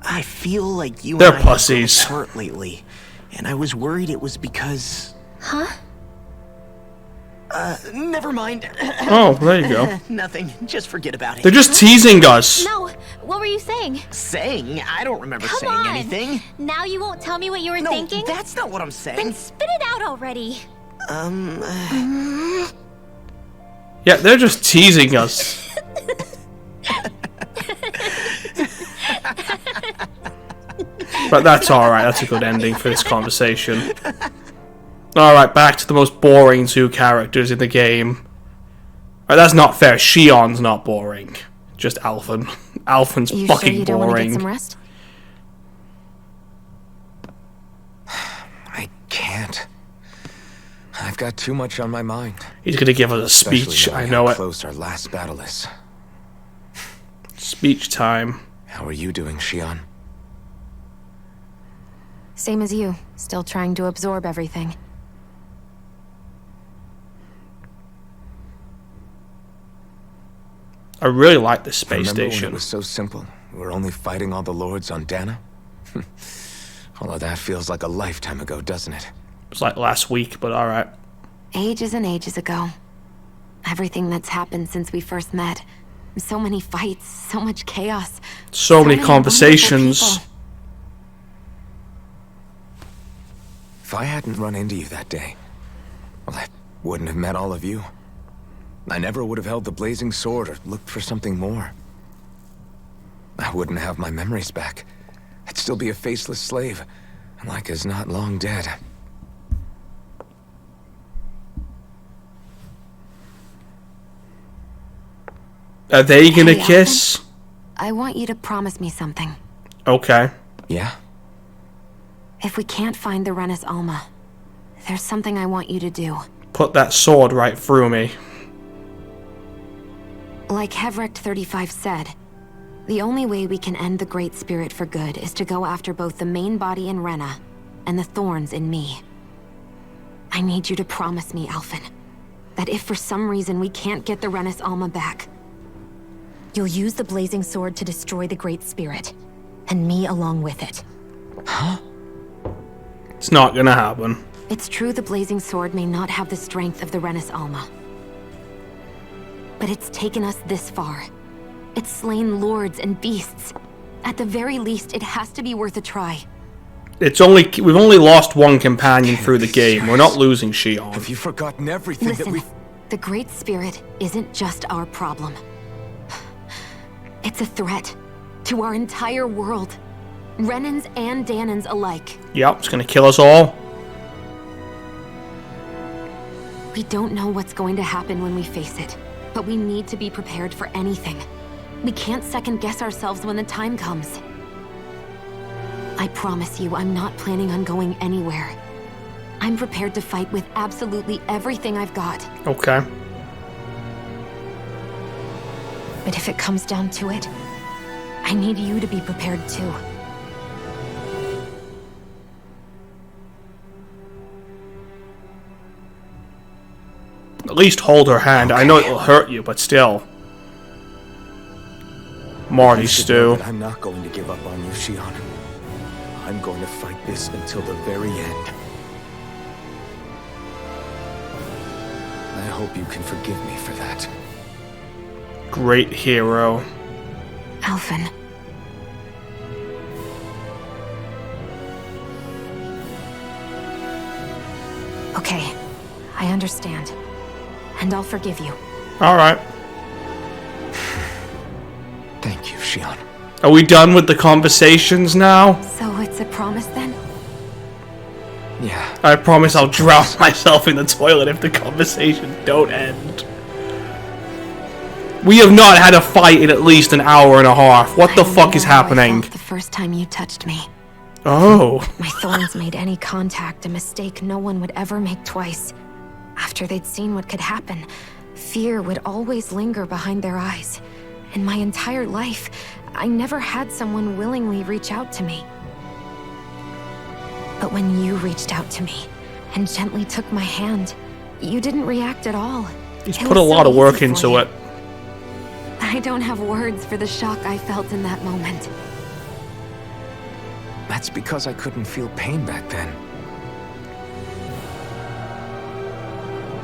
Speaker 5: I feel like you
Speaker 1: They're
Speaker 5: and I
Speaker 1: pussies.
Speaker 5: have hurt lately. And I was worried it was because...
Speaker 10: Huh?
Speaker 5: Never mind.
Speaker 1: Oh, there you go.
Speaker 5: Nothing. Just forget about it.
Speaker 1: They're just teasing us.
Speaker 10: No, what were you saying?
Speaker 5: Saying? I don't remember
Speaker 10: Come
Speaker 5: saying
Speaker 10: on.
Speaker 5: anything.
Speaker 10: Now you won't tell me what you were
Speaker 5: No,
Speaker 10: thinking?
Speaker 5: that's not what I'm saying.
Speaker 10: Then spit it out already.
Speaker 1: Yeah, they're just teasing us. But that's alright, that's a good ending for this conversation. Alright, back to the most boring two characters in the game. Right, that's not fair, Shion's not boring. Just Alphen. Alphen's
Speaker 7: you
Speaker 1: fucking
Speaker 7: sure you don't want to
Speaker 1: boring.
Speaker 7: get some rest?
Speaker 4: I can't. I've got too much on my mind.
Speaker 1: He's gonna give us a
Speaker 4: Especially
Speaker 1: speech, I
Speaker 4: knowing
Speaker 1: know
Speaker 4: how
Speaker 1: it.
Speaker 4: close our last battle is.
Speaker 1: Speech time.
Speaker 4: How are you doing, Shion?
Speaker 7: Same as you. Still trying to absorb everything.
Speaker 1: I really like the space
Speaker 4: Remember when
Speaker 1: station.
Speaker 4: it was so simple? We were only fighting all the lords on Dana? All of that feels like a lifetime ago, doesn't it?
Speaker 1: It was like last week, but alright.
Speaker 7: Ages and ages ago. Everything that's happened since we first met. So many fights, so much chaos.
Speaker 1: So many
Speaker 7: wonderful
Speaker 1: conversations.
Speaker 7: people.
Speaker 4: If I hadn't run into you that day, well, I wouldn't have met all of you. I never would have held the blazing sword or looked for something more. I wouldn't have my memories back. I'd still be a faceless slave, like as not long dead.
Speaker 1: Are they gonna
Speaker 7: Hey,
Speaker 1: kiss?
Speaker 7: I want you to promise me something.
Speaker 1: Okay.
Speaker 4: Yeah?
Speaker 7: If we can't find the Rena's Alma, there's something I want you to do.
Speaker 1: Put that sword right through me.
Speaker 7: Like hevreky 35 said, the only way we can end the Great Spirit for good is to go after both the main body in Rena and the thorns in me. I need you to promise me, Alphen, that if for some reason we can't get the Rena's Alma back, you'll use the blazing sword to destroy the Great Spirit, and me along with it.
Speaker 4: Huh?
Speaker 1: It's not gonna happen.
Speaker 7: It's true the blazing sword may not have the strength of the Rena's Alma. But it's taken us this far. It's slain lords and beasts. At the very least, it has to be worth a try.
Speaker 1: We've only lost one companion through the game. We're not losing Shion.
Speaker 4: Have you forgotten everything
Speaker 7: Listen,
Speaker 4: that we've...
Speaker 7: the Great Spirit isn't just our problem. It's a threat to our entire world. Renans and Danans alike.
Speaker 1: Yep, it's gonna kill us all.
Speaker 7: We don't know what's going to happen when we face it, but we need to be prepared for anything. We can't second-guess ourselves when the time comes. I promise you, I'm not planning on going anywhere. I'm prepared to fight with absolutely everything I've got.
Speaker 1: Okay.
Speaker 7: But if it comes down to it, I need you to be prepared too.
Speaker 1: At least hold her hand. I know it will hurt you, but still. Marty
Speaker 4: You should know
Speaker 1: Stew.
Speaker 4: that I'm not going to give up on you, Shion. I'm going to fight this until the very end. I hope you can forgive me for that.
Speaker 1: Great hero.
Speaker 7: Alphen. Okay, I understand. And I'll forgive you.
Speaker 1: Alright.
Speaker 4: Thank you, Shion.
Speaker 1: Are we done with the conversations now?
Speaker 7: So it's a promise then?
Speaker 4: Yeah.
Speaker 1: I promise I'll drown myself in the toilet if the conversations don't end. We have not had a fight in at least an hour and a half. What the fuck is happening?
Speaker 7: The first time you touched me.
Speaker 1: Oh.
Speaker 7: My thorns made any contact a mistake no one would ever make twice. After they'd seen what could happen, fear would always linger behind their eyes. In my entire life, I never had someone willingly reach out to me. But when you reached out to me and gently took my hand, you didn't react at all.
Speaker 1: He's put a lot of work into it.
Speaker 7: I don't have words for the shock I felt in that moment.
Speaker 4: That's because I couldn't feel pain back then.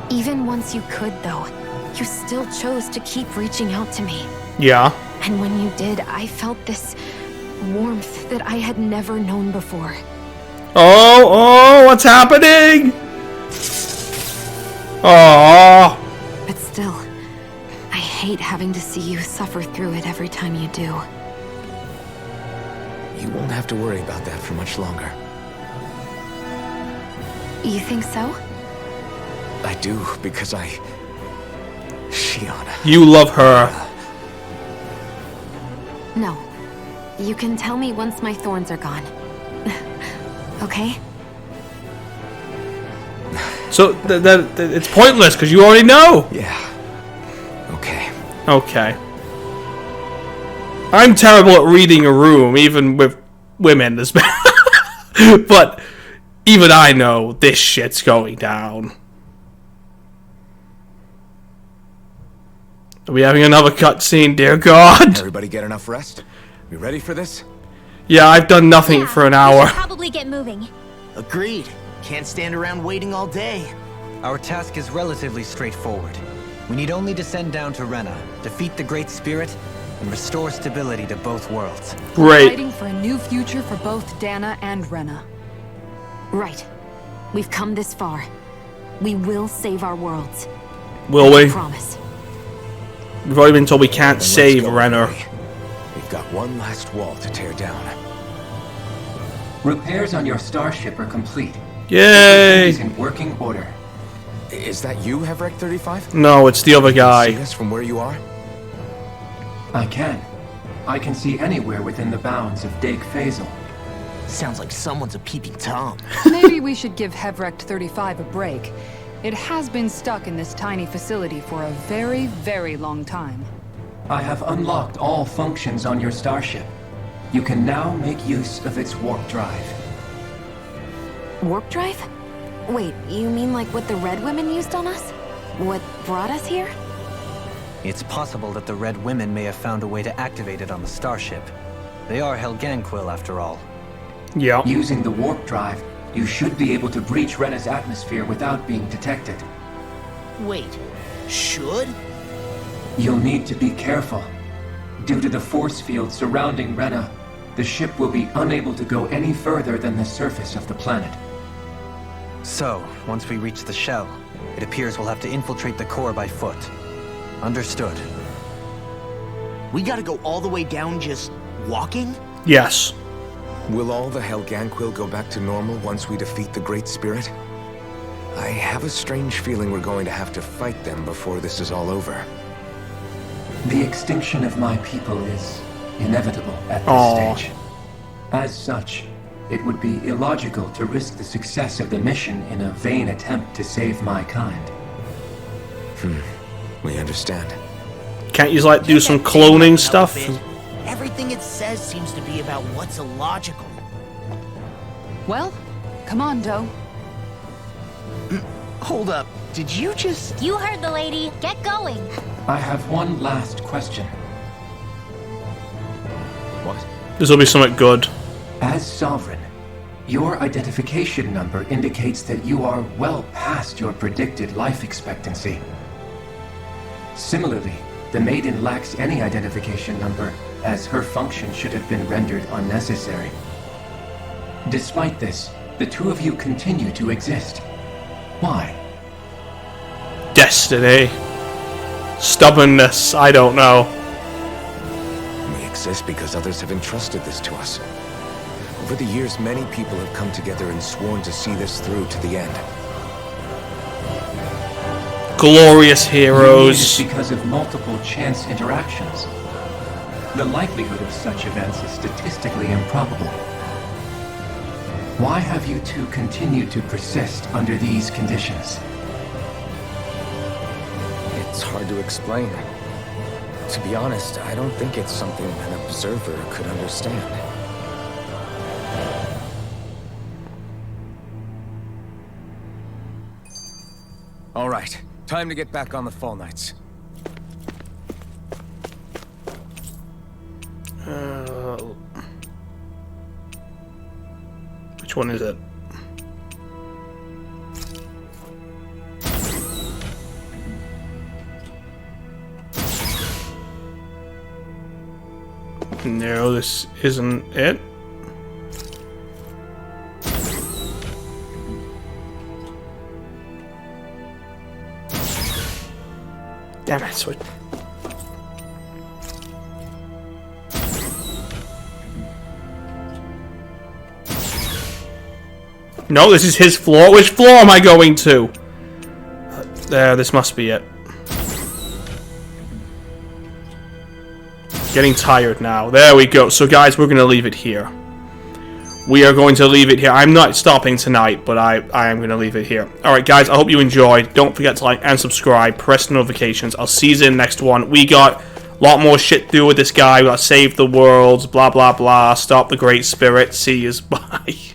Speaker 7: Even once you could, though, you still chose to keep reaching out to me.
Speaker 1: Yeah.
Speaker 7: And when you did, I felt this warmth that I had never known before.
Speaker 1: Oh, what's happening? Oh.
Speaker 7: But still, I hate having to see you suffer through it every time you do.
Speaker 4: You won't have to worry about that for much longer.
Speaker 7: You think so?
Speaker 4: I do, because Shion.
Speaker 1: You love her.
Speaker 7: No. You can tell me once my thorns are gone. Okay?
Speaker 1: So, it's pointless, because you already know.
Speaker 4: Yeah. Okay.
Speaker 1: Okay. I'm terrible at reading a room, even with women. But even I know this shit's going down. Are we having another cutscene, dear God?
Speaker 4: Everybody get enough rest? We ready for this?
Speaker 1: Yeah, I've done nothing for an hour.
Speaker 10: We should probably get moving.
Speaker 5: Agreed. Can't stand around waiting all day.
Speaker 2: Our task is relatively straightforward. We need only descend down to Rena, defeat the Great Spirit, and restore stability to both worlds.
Speaker 1: Great.
Speaker 6: Fighting for a new future for both Dahna and Rena.
Speaker 7: Right. We've come this far. We will save our worlds.
Speaker 1: Will
Speaker 7: I
Speaker 1: we?
Speaker 7: promise.
Speaker 1: We've already been told we can't
Speaker 4: Then
Speaker 1: save
Speaker 4: let's go,
Speaker 1: Renner.
Speaker 4: Henry. We've got one last wall to tear down.
Speaker 8: Repairs on your starship are complete.
Speaker 1: Yay!
Speaker 8: Everything is in working order.
Speaker 4: Is that you, hevreky 35?
Speaker 1: No, it's the other
Speaker 4: See
Speaker 1: guy.
Speaker 4: us from where you are?
Speaker 8: I can. I can see anywhere within the bounds of Dake Phasal.
Speaker 5: Sounds like someone's a peeping Tom.
Speaker 6: Maybe we should give hevreky 35 a break. It has been stuck in this tiny facility for a very, very long time.
Speaker 8: I have unlocked all functions on your starship. You can now make use of its warp drive.
Speaker 7: Warp drive? Wait, you mean like what the Red Women used on us? What brought us here?
Speaker 2: It's possible that the Red Women may have found a way to activate it on the starship. They are Helganquil, after all.
Speaker 1: Yeah.
Speaker 8: Using the warp drive, you should be able to breach Rena's atmosphere without being detected.
Speaker 5: Wait, should?
Speaker 8: You'll need to be careful. Due to the force field surrounding Rena, the ship will be unable to go any further than the surface of the planet.
Speaker 2: So, once we reach the shell, it appears we'll have to infiltrate the core by foot. Understood.
Speaker 5: We gotta go all the way down just walking?
Speaker 1: Yes.
Speaker 4: Will all the Helganquil go back to normal once we defeat the Great Spirit? I have a strange feeling we're going to have to fight them before this is all over.
Speaker 8: The extinction of my people is inevitable at this
Speaker 1: Aww.
Speaker 8: stage. As such, it would be illogical to risk the success of the mission in a vain attempt to save my kind.
Speaker 4: We understand.
Speaker 1: Can't you like do some cloning stuff?
Speaker 5: Everything Everything it says seems to be about what's illogical.
Speaker 6: Well, come on, Doe.
Speaker 5: Hold up. Did you just...
Speaker 10: You heard the lady. Get going.
Speaker 8: I have one last question.
Speaker 4: What?
Speaker 1: This will be something good.
Speaker 8: As Sovereign, your identification number indicates that you are well past your predicted life expectancy. Similarly, the Maiden lacks any identification number, as her function should have been rendered unnecessary. Despite this, the two of you continue to exist. Why?
Speaker 1: Destiny. Stubbornness, I don't know.
Speaker 4: We exist because others have entrusted this to us. Over the years, many people have come together and sworn to see this through to the end.
Speaker 1: Glorious
Speaker 8: Union
Speaker 1: heroes.
Speaker 8: is because of multiple chance interactions. The likelihood of such events is statistically improbable. Why have you two continued to persist under these conditions?
Speaker 4: It's hard to explain. To be honest, I don't think it's something an observer could understand. All right, time to get back on the Fall Knights.
Speaker 1: Which one is it? No, this isn't it. Damn it, switch. No, this is his floor. Which floor am I going to? There, this must be it. Getting tired now. There we go. So guys, we're going to leave it here. We are going to leave it here. I'm not stopping tonight, but I am going to leave it here. Alright guys, I hope you enjoyed. Don't forget to like and subscribe. Press the notifications. I'll see you in the next one. We got a lot more shit to do with this guy. We got to save the world. Blah, blah, blah. Stop the Great Spirit. See yous. Bye.